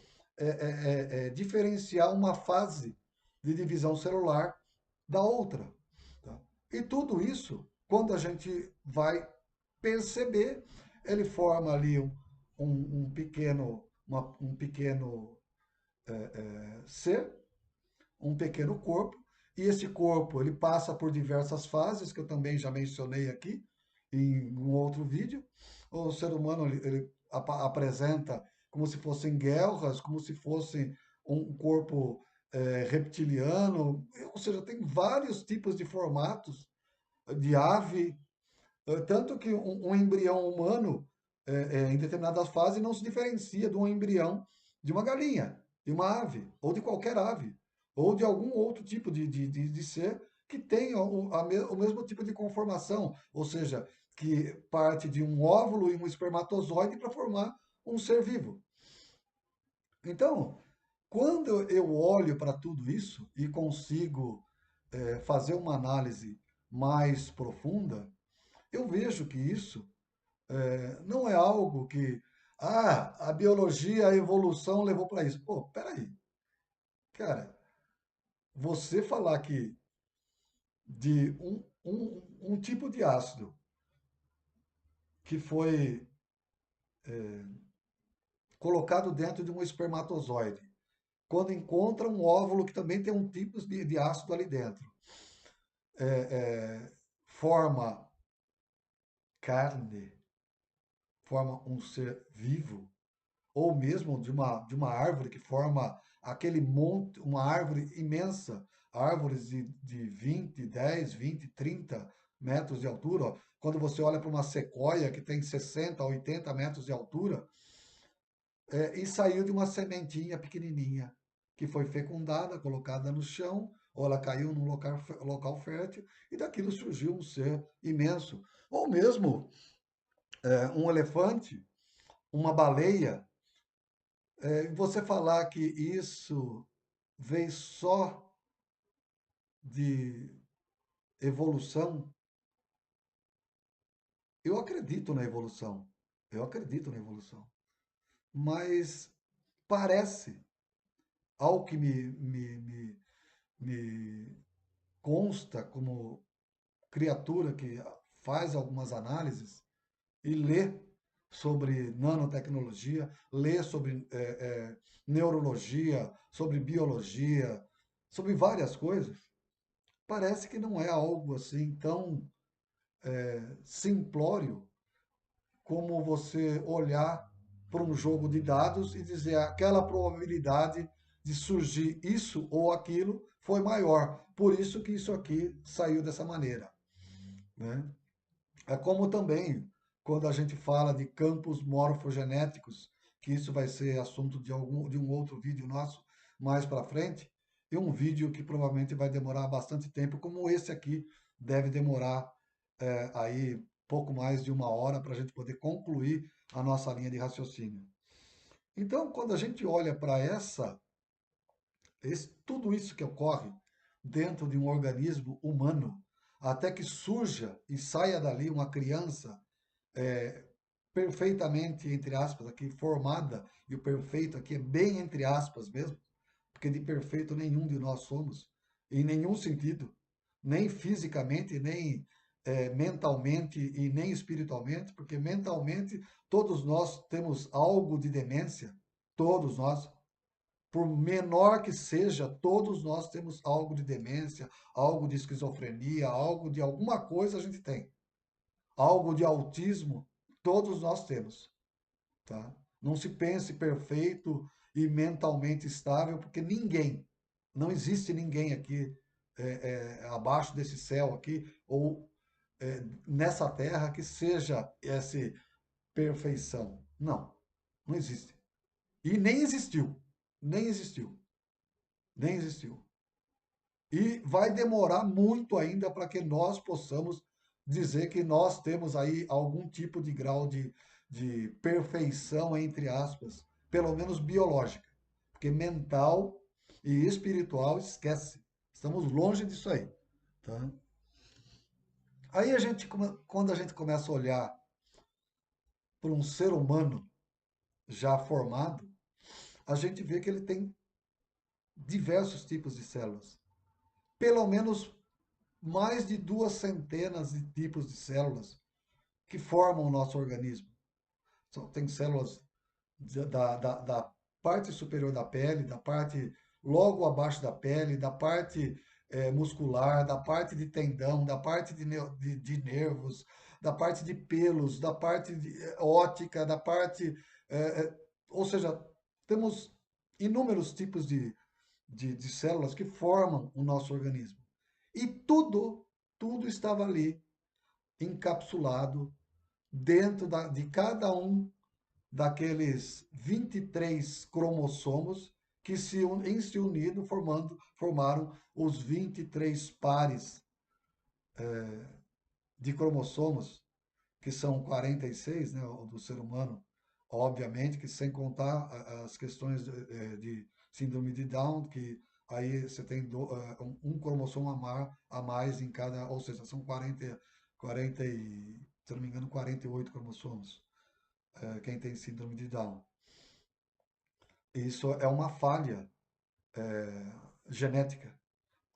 diferenciar uma fase de divisão celular da outra. Tá? E tudo isso, quando a gente vai perceber, ele forma ali um pequeno, um pequeno ser, um pequeno corpo, e esse corpo ele passa por diversas fases, que eu também já mencionei aqui em um outro vídeo. O ser humano ele apresenta como se fossem guelras, como se fosse um corpo reptiliano, ou seja, tem vários tipos de formatos de ave, tanto que um embrião humano, em determinadas fases, não se diferencia de um embrião de uma galinha, de uma ave, ou de qualquer ave, ou de algum outro tipo de ser que tenha o mesmo tipo de conformação, ou seja, que parte de um óvulo e um espermatozoide para formar um ser vivo. Então, quando eu olho para tudo isso e consigo fazer uma análise mais profunda, eu vejo que isso não é algo que, a biologia, a evolução levou para isso. Pô, peraí, cara, você falar que de um tipo de ácido que foi colocado dentro de um espermatozoide, quando encontra um óvulo que também tem um tipo de ácido ali dentro, é, forma carne, forma um ser vivo, ou mesmo de uma árvore que forma aquele monte, uma árvore imensa, árvores de 20, 10, 20, 30 metros de altura. Ó. Quando você olha para uma sequoia que tem 60, 80 metros de altura, e saiu de uma sementinha pequenininha, que foi fecundada, colocada no chão, ou ela caiu num local fértil, e daquilo surgiu um ser imenso. Ou mesmo um elefante, uma baleia, você falar que isso veio só de evolução, eu acredito na evolução. Eu acredito na evolução. Mas parece, ao que me consta como criatura que faz algumas análises e lê sobre nanotecnologia, lê sobre neurologia, sobre biologia, sobre várias coisas, parece que não é algo assim tão simplório como você olhar para um jogo de dados e dizer aquela probabilidade de surgir isso ou aquilo foi maior. Por isso que isso aqui saiu dessa maneira, né? É como também quando a gente fala de campos morfogenéticos, que isso vai ser assunto de um outro vídeo nosso mais para frente, e um vídeo que provavelmente vai demorar bastante tempo, como esse aqui deve demorar aí pouco mais de uma hora para a gente poder concluir a nossa linha de raciocínio. Então, quando a gente olha para tudo isso que ocorre dentro de um organismo humano, até que surja e saia dali uma criança é, perfeitamente, entre aspas, aqui formada, e o perfeito aqui é bem entre aspas mesmo, porque de perfeito nenhum de nós somos, em nenhum sentido, nem fisicamente, nem mentalmente e nem espiritualmente, porque mentalmente todos nós temos algo de demência, todos nós, por menor que seja, todos nós temos algo de demência, algo de esquizofrenia, algo de alguma coisa a gente tem. Algo de autismo, todos nós temos, tá? Não se pense perfeito e mentalmente estável, porque ninguém, não existe ninguém aqui abaixo desse céu aqui, ou nessa terra que seja essa perfeição. Não, não existe. E nem existiu, nem existiu, nem existiu. E vai demorar muito ainda para que nós possamos dizer que nós temos aí algum tipo de grau de perfeição, entre aspas, pelo menos biológica. Porque mental e espiritual, esquece. Estamos longe disso aí. Tá? Aí quando a gente começa a olhar para um ser humano já formado, a gente vê que ele tem diversos tipos de células. Pelo menos mais de 2 centenas de tipos de células que formam o nosso organismo. Tem células da parte superior da pele, da parte logo abaixo da pele, da parte muscular, da parte de tendão, da parte de nervos, da parte de pelos, da parte óptica, da parte. Ou seja, temos inúmeros tipos de células que formam o nosso organismo. E tudo estava ali, encapsulado, dentro de cada um daqueles 23 cromossomos que em se unido formaram os 23 pares de cromossomos, que são 46, né, do ser humano, obviamente, que sem contar as questões de síndrome de Down, que aí você tem um cromossomo a mais em cada, ou seja, são 40 se não me engano, 48 cromossomos, quem tem síndrome de Down. Isso é uma falha genética,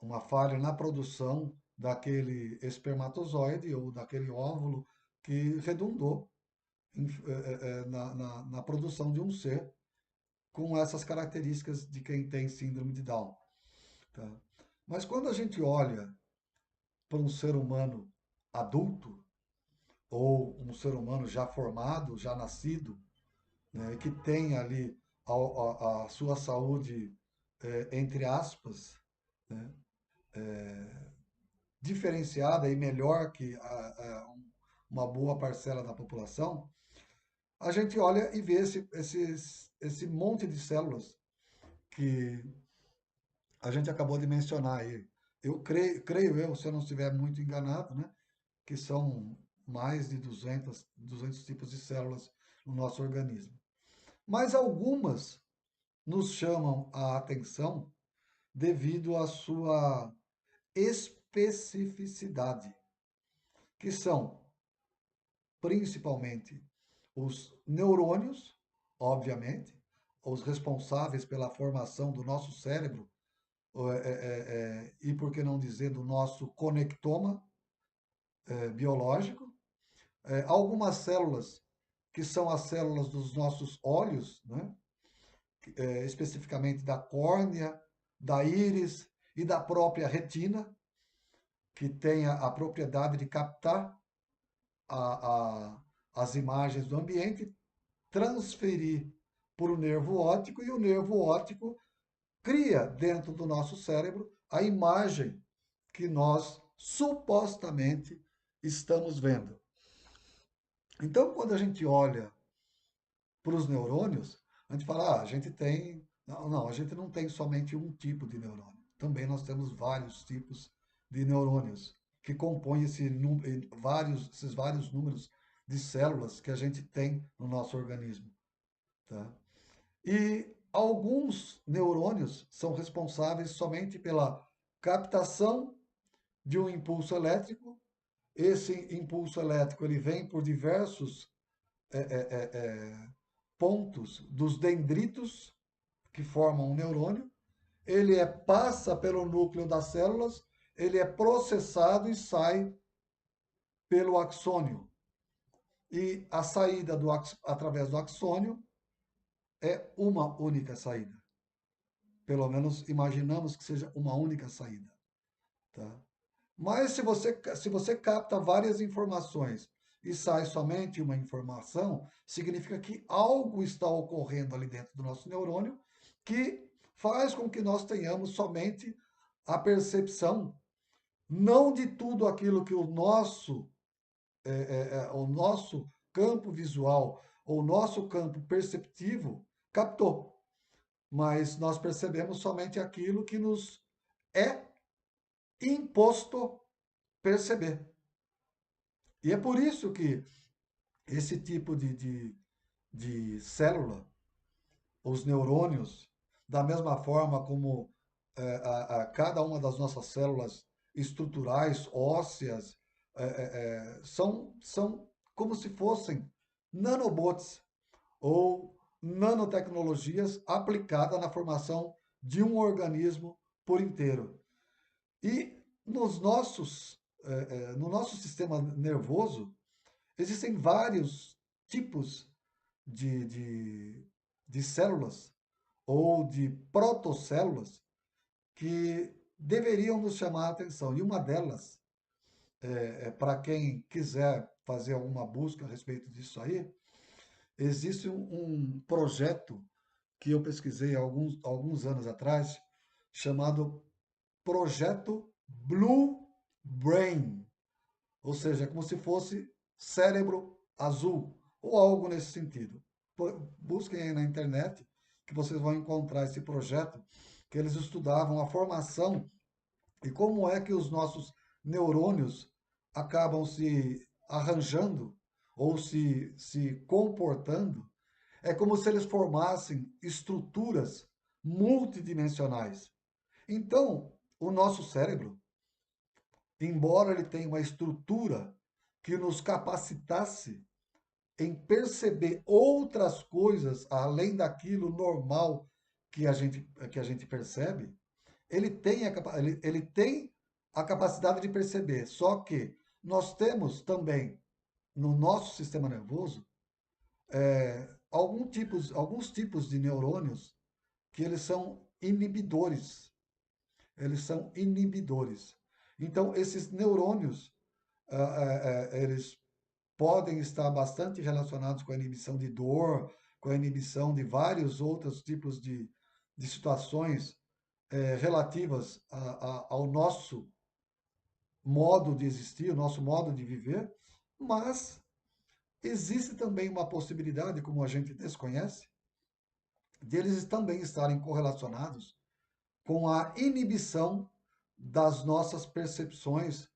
uma falha na produção daquele espermatozoide ou daquele óvulo que redundou na produção de um ser com essas características de quem tem síndrome de Down. Tá? Mas quando a gente olha para um ser humano adulto, ou um ser humano já formado, já nascido, né, que tem ali a sua saúde, entre aspas, né, diferenciada e melhor que uma boa parcela da população, a gente olha e vê esse monte de células que a gente acabou de mencionar aí. Eu creio eu, se eu não estiver muito enganado, né, que são mais de 200 tipos de células no nosso organismo. Mas algumas nos chamam a atenção devido à sua especificidade, que são principalmente os neurônios, obviamente, os responsáveis pela formação do nosso cérebro, e por que não dizer do nosso conectoma biológico, algumas células que são as células dos nossos olhos, né? Especificamente da córnea, da íris e da própria retina, que tem a propriedade de captar as imagens do ambiente, transferir para o nervo óptico e o nervo óptico cria dentro do nosso cérebro a imagem que nós supostamente estamos vendo. Então, quando a gente olha para os neurônios, a gente fala, a gente tem. Não, não, a gente não tem somente um tipo de neurônio. Também nós temos vários tipos de neurônios que compõem esses vários números de células que a gente tem no nosso organismo. Tá? E alguns neurônios são responsáveis somente pela captação de um impulso elétrico. Esse impulso elétrico ele vem por diversos é, é, é, pontos dos dendritos que formam um neurônio. Ele passa pelo núcleo das células, ele é processado e sai pelo axônio. E a saída através do axônio é uma única saída. Pelo menos imaginamos que seja uma única saída. Tá? Mas se você capta várias informações e sai somente uma informação, significa que algo está ocorrendo ali dentro do nosso neurônio que faz com que nós tenhamos somente a percepção, não de tudo aquilo que o nosso campo visual ou o nosso campo perceptivo captou, mas nós percebemos somente aquilo que nos é imposto perceber. E é por isso que esse tipo de célula, os neurônios, da mesma forma como cada uma das nossas células estruturais, ósseas, são como se fossem nanobots ou nanotecnologias aplicadas na formação de um organismo por inteiro. E no nosso sistema nervoso, existem vários tipos de células ou de protocélulas que deveriam nos chamar a atenção. E uma delas, para quem quiser fazer alguma busca a respeito disso aí, existe um projeto que eu pesquisei alguns anos atrás, chamado Projeto Blue Brain. Ou seja, é como se fosse cérebro azul, ou algo nesse sentido. Busquem aí na internet que vocês vão encontrar esse projeto, que eles estudavam a formação e como é que os nossos neurônios acabam se arranjando ou se comportando. É como se eles formassem estruturas multidimensionais. Então, o nosso cérebro, embora ele tenha uma estrutura que nos capacitasse em perceber outras coisas além daquilo normal que a gente percebe, ele tem a capacidade de perceber. Só que nós temos também no nosso sistema nervoso alguns tipos de neurônios que eles são inibidores. Eles são inibidores. Então, esses neurônios, eles podem estar bastante relacionados com a inibição de dor, com a inibição de vários outros tipos de situações relativas ao nosso modo de existir, o nosso modo de viver, mas existe também uma possibilidade, como a gente desconhece, de eles também estarem correlacionados com a inibição das nossas percepções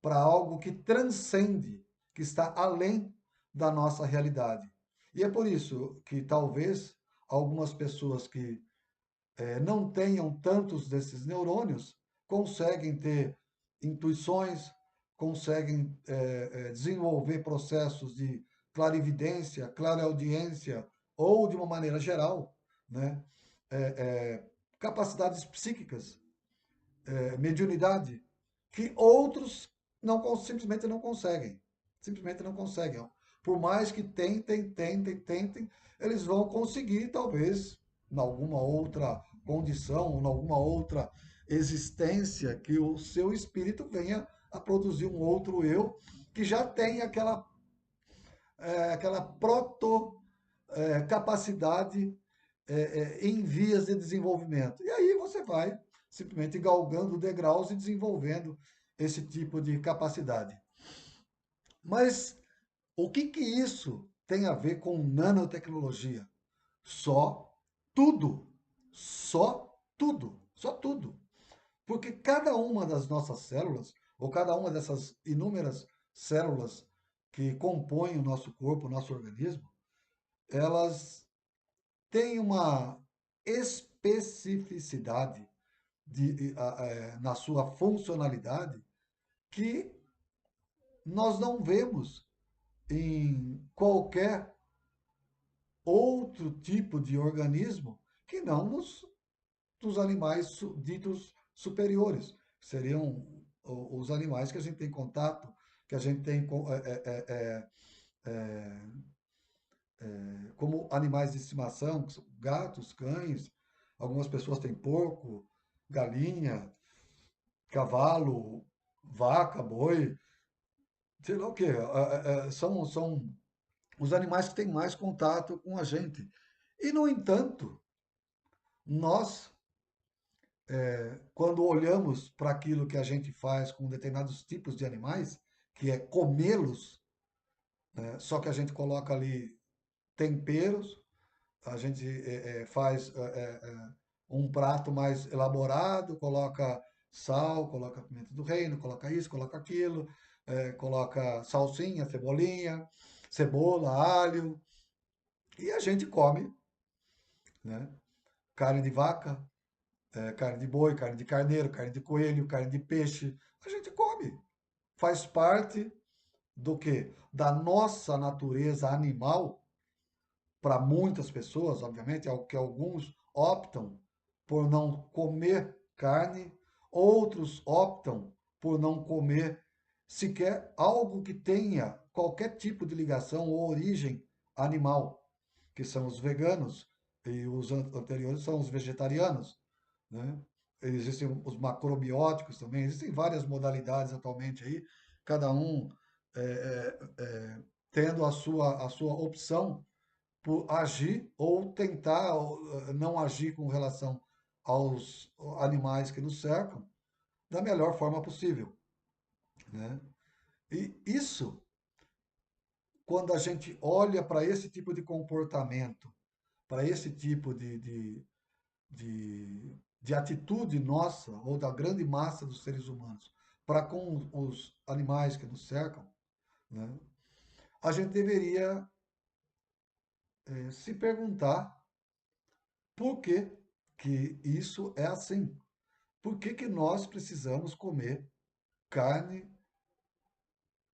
para algo que transcende, que está além da nossa realidade. E é por isso que talvez algumas pessoas que não tenham tantos desses neurônios conseguem ter intuições, conseguem desenvolver processos de clarividência, clareaudiência, ou de uma maneira geral, né, capacidades psíquicas, mediunidade, que outros simplesmente não conseguem. Simplesmente não conseguem. Por mais que tentem, eles vão conseguir, talvez, em alguma outra condição, em alguma outra existência, que o seu espírito venha a produzir um outro eu que já tem aquela capacidade em vias de desenvolvimento. E aí você vai simplesmente galgando degraus e desenvolvendo esse tipo de capacidade. Mas o que que isso tem a ver com nanotecnologia? Só tudo. Só tudo. Só tudo. Porque cada uma das nossas células, ou cada uma dessas inúmeras células que compõem o nosso corpo, o nosso organismo, elas têm uma especificidade na sua funcionalidade que nós não vemos em qualquer outro tipo de organismo que não dos animais ditos superiores. Seriam os animais que a gente tem contato, que a gente tem como animais de estimação, que são gatos, cães, algumas pessoas têm porco, galinha, cavalo, vaca, boi, sei lá o quê. São os animais que têm mais contato com a gente. E, no entanto, nós, quando olhamos para aquilo que a gente faz com determinados tipos de animais, que é comê-los, né, só que a gente coloca ali temperos, a gente faz um prato mais elaborado, coloca sal, coloca pimenta do reino, coloca isso, coloca aquilo, coloca salsinha, cebolinha, cebola, alho, e a gente come, né? Carne de vaca, carne de boi, carne de carneiro, carne de coelho, carne de peixe, a gente come. Faz parte do quê? Da nossa natureza animal, para muitas pessoas, obviamente, é o que alguns optam por não comer carne, outros optam por não comer sequer algo que tenha qualquer tipo de ligação ou origem animal, que são os veganos, e os anteriores são os vegetarianos, né? Existem os macrobióticos também, existem várias modalidades atualmente aí, cada um tendo a sua opção por agir ou tentar não agir com relação aos animais que nos cercam da melhor forma possível, né? E isso, quando a gente olha para esse tipo de comportamento, para esse tipo de atitude nossa, ou da grande massa dos seres humanos, para com os animais que nos cercam, né, a gente deveria se perguntar por que que isso é assim. Por que que nós precisamos comer carne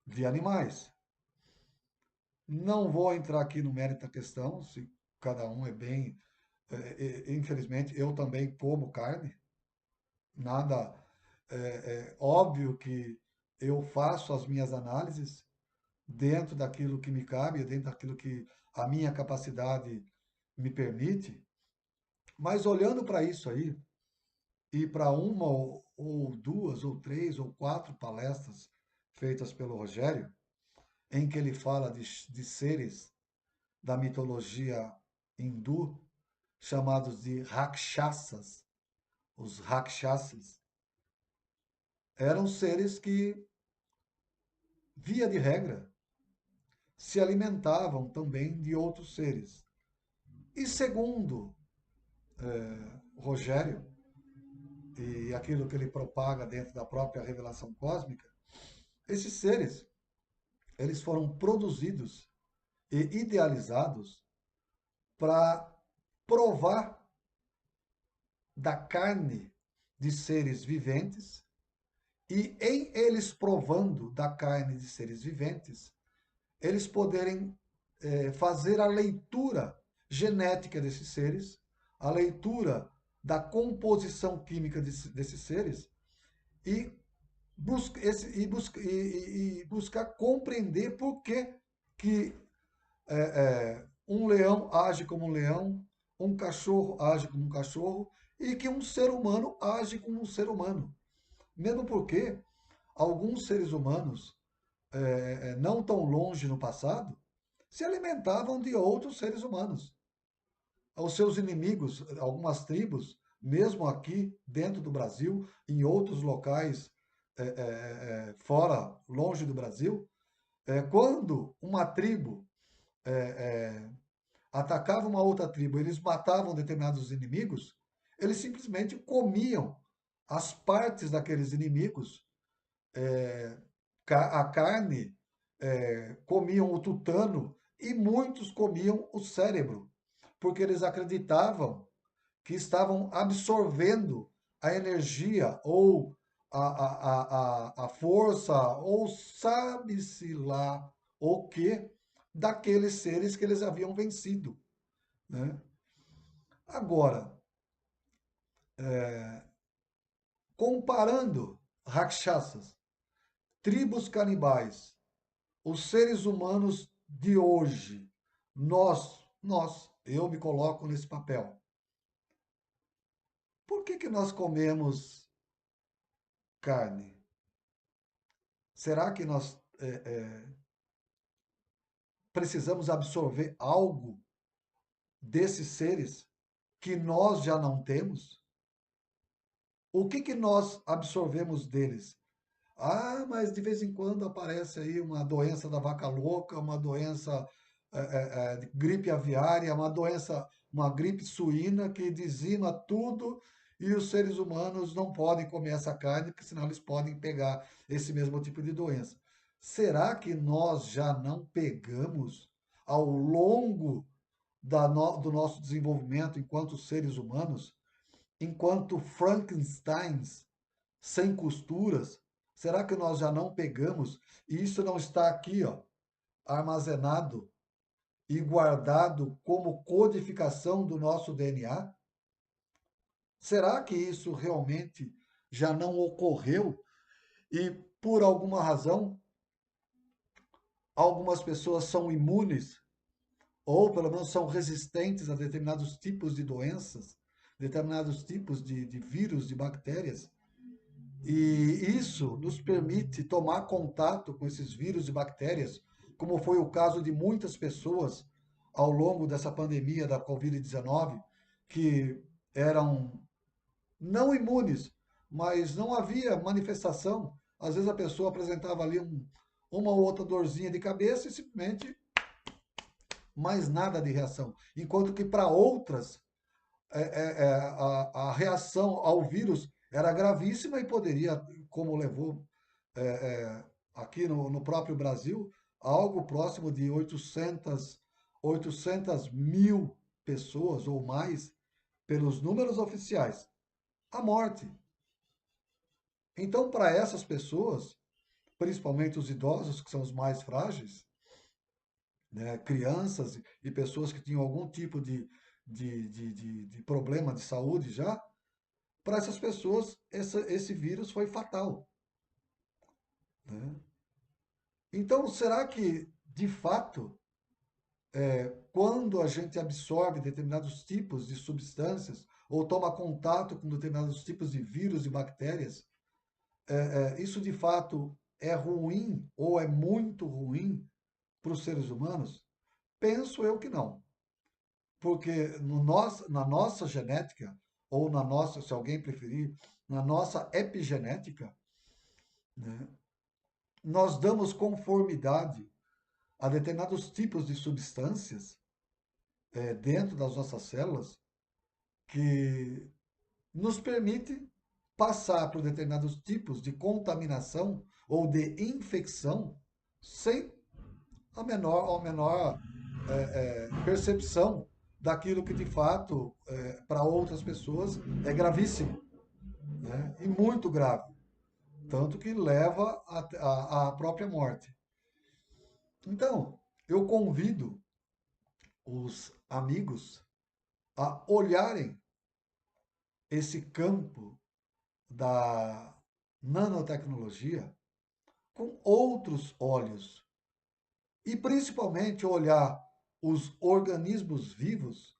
de animais? Não vou entrar aqui no mérito da questão, se cada um é bem. Infelizmente, eu também como carne, nada. Óbvio que eu faço as minhas análises dentro daquilo que me cabe, dentro daquilo que a minha capacidade me permite, mas olhando para isso aí, e para uma ou duas ou três ou quatro palestras feitas pelo Rogério, em que ele fala de seres da mitologia hindu, chamados de Rakshasas, os Rakshasas, eram seres que, via de regra, se alimentavam também de outros seres. E segundo Rogério, e aquilo que ele propaga dentro da própria revelação cósmica, esses seres, eles foram produzidos e idealizados para provar da carne de seres viventes e em eles provando da carne de seres viventes, eles poderem fazer a leitura genética desses seres, a leitura da composição química desses seres e, buscar compreender por que um leão age como um leão, um cachorro age como um cachorro e que um ser humano age como um ser humano. Mesmo porque alguns seres humanos, não tão longe no passado, se alimentavam de outros seres humanos. Os seus inimigos, algumas tribos, mesmo aqui dentro do Brasil, em outros locais fora, longe do Brasil, quando uma tribo atacava uma outra tribo, eles matavam determinados inimigos, eles simplesmente comiam as partes daqueles inimigos, a carne, comiam o tutano e muitos comiam o cérebro, porque eles acreditavam que estavam absorvendo a energia ou a força, ou sabe-se lá o que, daqueles seres que eles haviam vencido. Né? Agora, comparando rakshasas, tribos canibais, os seres humanos de hoje, eu me coloco nesse papel. Por que nós comemos carne? Será que nós precisamos absorver algo desses seres que nós já não temos? O que nós absorvemos deles? Ah, mas de vez em quando aparece aí uma doença da vaca louca, uma doença de gripe aviária, uma gripe suína que dizima tudo e os seres humanos não podem comer essa carne, porque senão eles podem pegar esse mesmo tipo de doença. Será que nós já não pegamos ao longo do nosso desenvolvimento enquanto seres humanos, enquanto Frankensteins sem costuras? Será que nós já não pegamos e isso não está aqui, ó, armazenado e guardado como codificação do nosso DNA? Será que isso realmente já não ocorreu e por alguma razão algumas pessoas são imunes ou pelo menos são resistentes a determinados tipos de doenças, determinados tipos de vírus, de bactérias? E isso nos permite tomar contato com esses vírus e bactérias, como foi o caso de muitas pessoas ao longo dessa pandemia da Covid-19, que eram não imunes, mas não havia manifestação. Às vezes a pessoa apresentava ali uma ou outra dorzinha de cabeça e simplesmente mais nada de reação. Enquanto que para outras, a reação ao vírus era gravíssima e poderia, como levou é, é, aqui no próprio Brasil, algo próximo de 800 mil pessoas ou mais, pelos números oficiais, à morte. Então, para essas pessoas, principalmente os idosos, que são os mais frágeis, né, crianças e pessoas que tinham algum tipo de problema de saúde já, para essas pessoas esse vírus foi fatal. Né? Então, será que, de fato, quando a gente absorve determinados tipos de substâncias ou toma contato com determinados tipos de vírus e bactérias, isso de fato é ruim ou é muito ruim para os seres humanos? Penso eu que não. Porque na nossa genética, ou na nossa, se alguém preferir, na nossa epigenética, né? Nós damos conformidade a determinados tipos de substâncias dentro das nossas células que nos permite passar por determinados tipos de contaminação ou de infecção sem a menor percepção daquilo que de fato para outras pessoas é gravíssimo, né? E muito grave, tanto que leva à própria morte. Então, eu convido os amigos a olharem esse campo da nanotecnologia com outros olhos e principalmente olhar os organismos vivos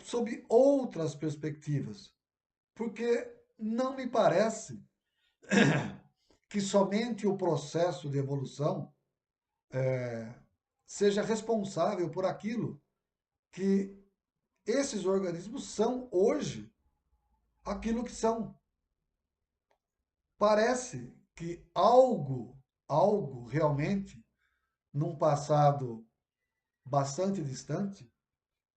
sob outras perspectivas, porque não me parece que somente o processo de evolução seja responsável por aquilo que esses organismos são hoje, aquilo que são. Parece que algo realmente, num passado bastante distante,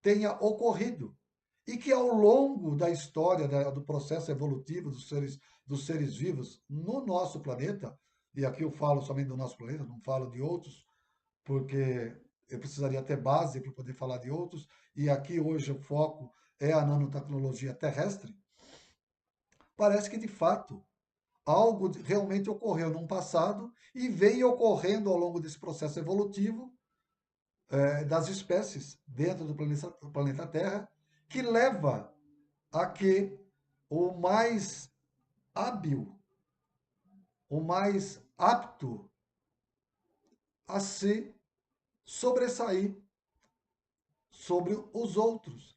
tenha ocorrido e que ao longo da história do processo evolutivo dos seres vivos no nosso planeta, e aqui eu falo somente do nosso planeta, não falo de outros, porque eu precisaria ter base para poder falar de outros, e aqui hoje o foco é a nanotecnologia terrestre, parece que de fato algo realmente ocorreu num passado e vem ocorrendo ao longo desse processo evolutivo das espécies dentro do planeta Terra, que leva a que o mais hábil, o mais apto a se sobressair sobre os outros.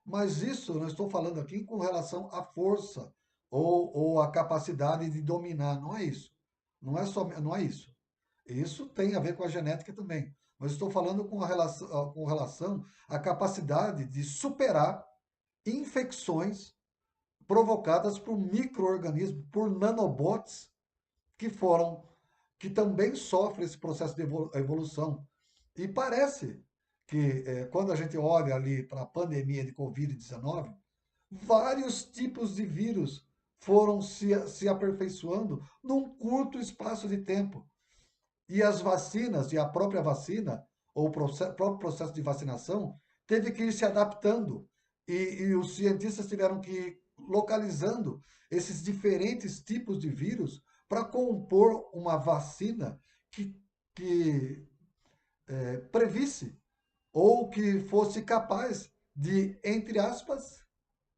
Mas isso eu não estou falando aqui com relação à força ou à capacidade de dominar, não é isso. Não é isso. Isso tem a ver com a genética também. Mas estou falando com relação à capacidade de superar infecções provocadas por micro-organismos, por nanobots que foram, que também sofrem esse processo de evolução. E parece que quando a gente olha ali para a pandemia de Covid-19, vários tipos de vírus foram se aperfeiçoando num curto espaço de tempo. E as vacinas, e a própria vacina, ou o próprio processo de vacinação, teve que ir se adaptando. E os cientistas tiveram que ir localizando esses diferentes tipos de vírus para compor uma vacina que previsse ou que fosse capaz de, entre aspas,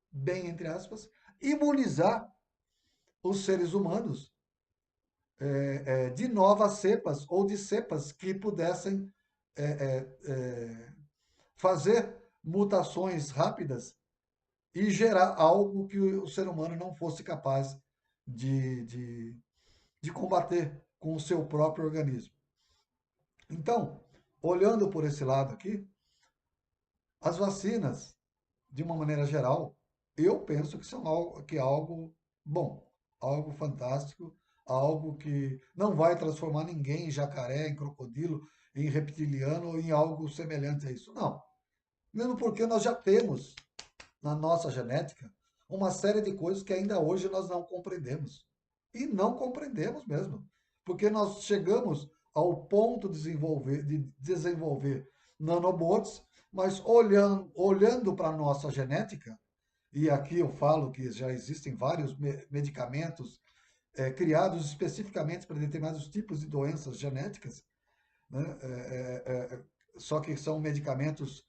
bem entre aspas, imunizar os seres humanos de novas cepas ou de cepas que pudessem é, fazer mutações rápidas e gerar algo que o ser humano não fosse capaz de, de, de combater com o seu próprio organismo. Então, olhando por esse lado aqui, as vacinas, de uma maneira geral, eu penso que são algo bom, algo fantástico, algo que não vai transformar ninguém em jacaré, em crocodilo, em reptiliano ou em algo semelhante a isso. Não. Mesmo porque nós já temos na nossa genética uma série de coisas que ainda hoje nós não compreendemos. E não compreendemos mesmo. Porque nós chegamos ao ponto de desenvolver nanobots, mas olhando para a nossa genética, e aqui eu falo que já existem vários medicamentos criados especificamente para determinados tipos de doenças genéticas, né? Só que são medicamentos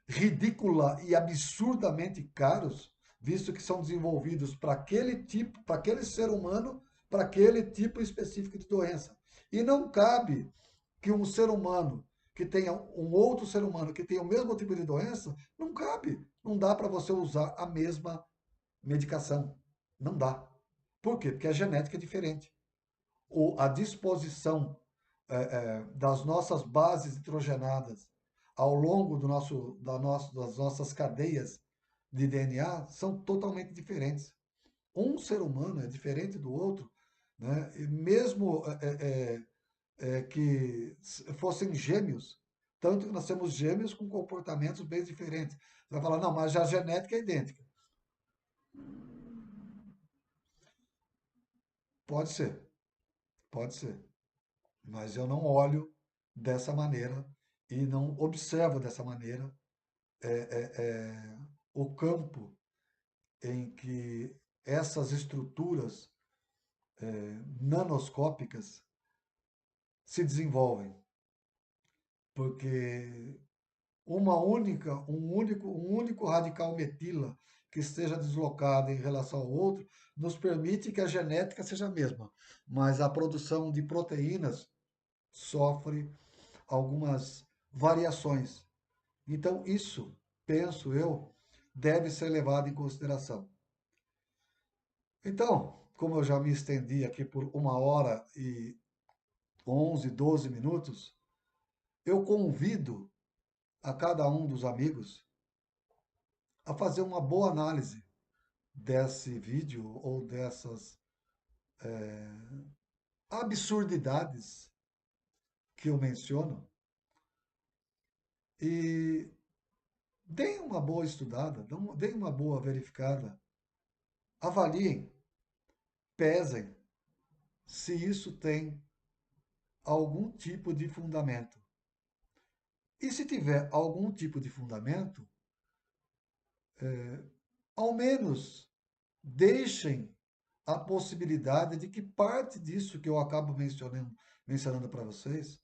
ridícula e absurdamente caros, visto que são desenvolvidos para aquele tipo, para aquele ser humano, para aquele tipo específico de doença. E não cabe que um ser humano que tenha um outro ser humano que tenha o mesmo tipo de doença, não cabe. Não dá para você usar a mesma medicação. Não dá. Por quê? Porque a genética é diferente. A disposição das nossas bases nitrogenadas ao longo das nossas cadeias de DNA são totalmente diferentes. um ser humano é diferente do outro, né? E mesmo que fossem gêmeos, tanto que nós temos gêmeos com comportamentos bem diferentes. Você vai falar, não, mas a genética é idêntica. Pode ser, pode ser. Mas eu não olho dessa maneira e não observo dessa maneira o campo em que essas estruturas nanoscópicas se desenvolvem, porque um único radical metila que esteja deslocado em relação ao outro nos permite que a genética seja a mesma, mas a produção de proteínas sofre algumas variações. Então, isso, penso eu, deve ser levado em consideração. Então, como eu já me estendi aqui por 1 hora e 11, 12 minutos, eu convido a cada um dos amigos a fazer uma boa análise desse vídeo ou dessas absurdidades que eu menciono e deem uma boa estudada, deem uma boa verificada, avaliem, pesem se isso tem algum tipo de fundamento. E se tiver algum tipo de fundamento, ao menos deixem a possibilidade de que parte disso que eu acabo mencionando para vocês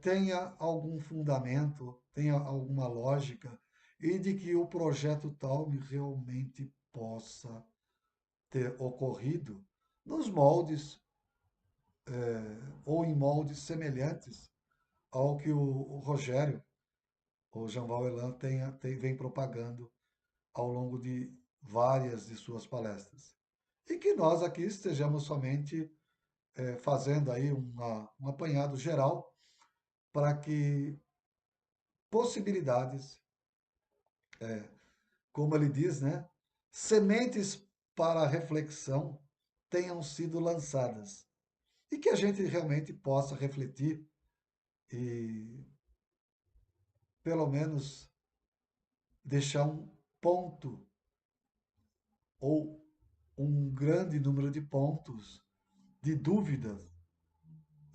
tenha algum fundamento, tenha alguma lógica e de que o projeto tal realmente possa ter ocorrido nos moldes ou em moldes semelhantes ao que o Rogério, o Jean Elan, vem propagando ao longo de várias de suas palestras. E que nós aqui estejamos somente fazendo aí um apanhado geral para que possibilidades, como ele diz, né, sementes para reflexão tenham sido lançadas e que a gente realmente possa refletir e pelo menos deixar um ponto ou um grande número de pontos de dúvidas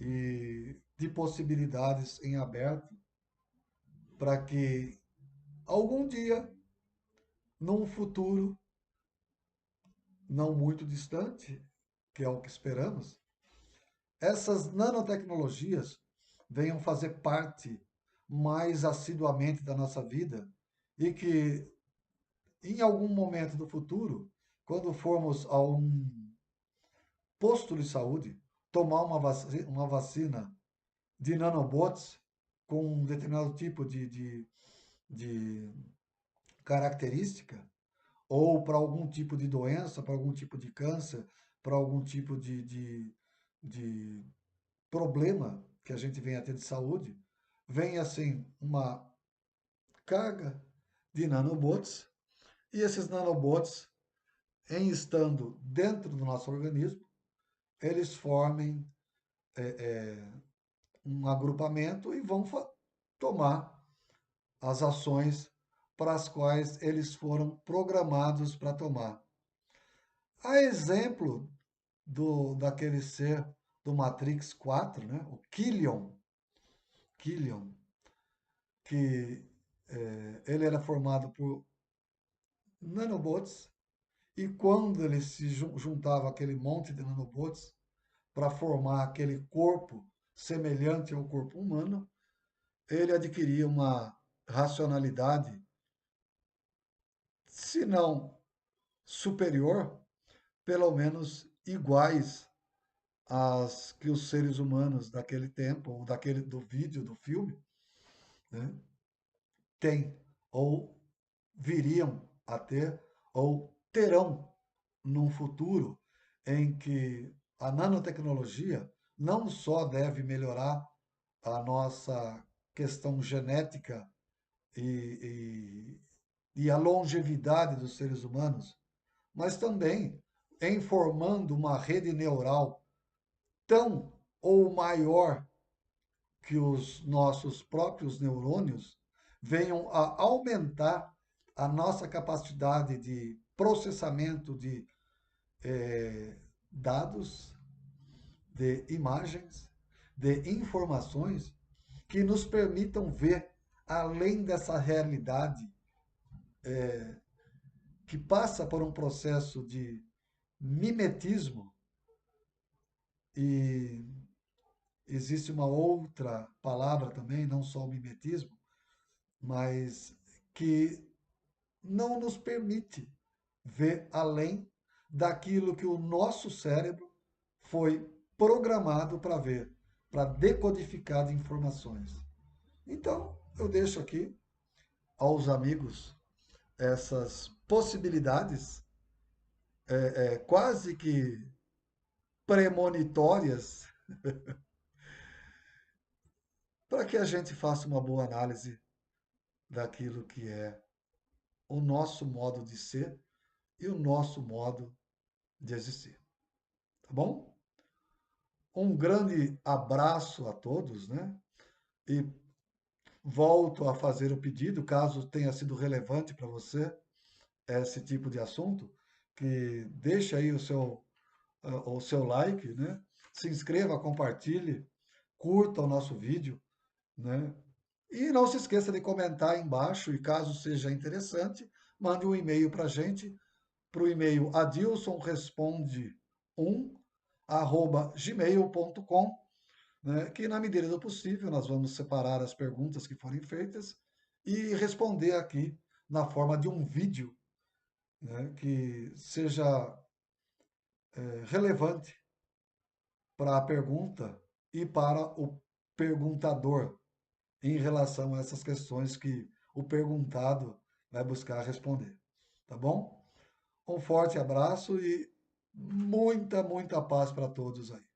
e de possibilidades em aberto para que algum dia, num futuro não muito distante, que é o que esperamos, essas nanotecnologias venham fazer parte mais assiduamente da nossa vida e que em algum momento do futuro, quando formos a um posto de saúde, tomar uma vacina de nanobots com um determinado tipo de característica, ou para algum tipo de doença, para algum tipo de câncer, para algum tipo de problema que a gente venha a ter de saúde, vem assim uma carga de nanobots, e esses nanobots, em estando dentro do nosso organismo, eles formem um agrupamento e vão tomar as ações para as quais eles foram programados para tomar. A exemplo daquele ser do Matrix 4, né? O Killian, que ele era formado por nanobots, e quando ele se juntava aquele monte de nanobots para formar aquele corpo semelhante ao corpo humano, ele adquiria uma racionalidade, se não superior, pelo menos iguais às que os seres humanos daquele tempo, ou do vídeo, do filme, né, têm, ou viriam a ter, ou terão num futuro em que a nanotecnologia não só deve melhorar a nossa questão genética e a longevidade dos seres humanos, mas também em formando uma rede neural tão ou maior que os nossos próprios neurônios, venham a aumentar a nossa capacidade de processamento de dados, de imagens, de informações que nos permitam ver além dessa realidade que passa por um processo de mimetismo e existe uma outra palavra também, não só o mimetismo, mas que não nos permite ver além daquilo que o nosso cérebro foi programado para ver, para decodificar de informações. Então, eu deixo aqui aos amigos essas possibilidades quase que premonitórias para que a gente faça uma boa análise daquilo que é o nosso modo de ser e o nosso modo de existir. Tá bom? Um grande abraço a todos, né? E volto a fazer o pedido, caso tenha sido relevante para você esse tipo de assunto, que deixe aí o seu like, né? Se inscreva, compartilhe, curta o nosso vídeo, né? E não se esqueça de comentar aí embaixo e caso seja interessante, mande um e-mail para a gente, para o e-mail adilsonresponde1@gmail.com, né, que na medida do possível nós vamos separar as perguntas que forem feitas e responder aqui na forma de um vídeo, né, que seja relevante para a pergunta e para o perguntador em relação a essas questões que o perguntado vai buscar responder. Tá bom? Um forte abraço e muita paz para todos aí.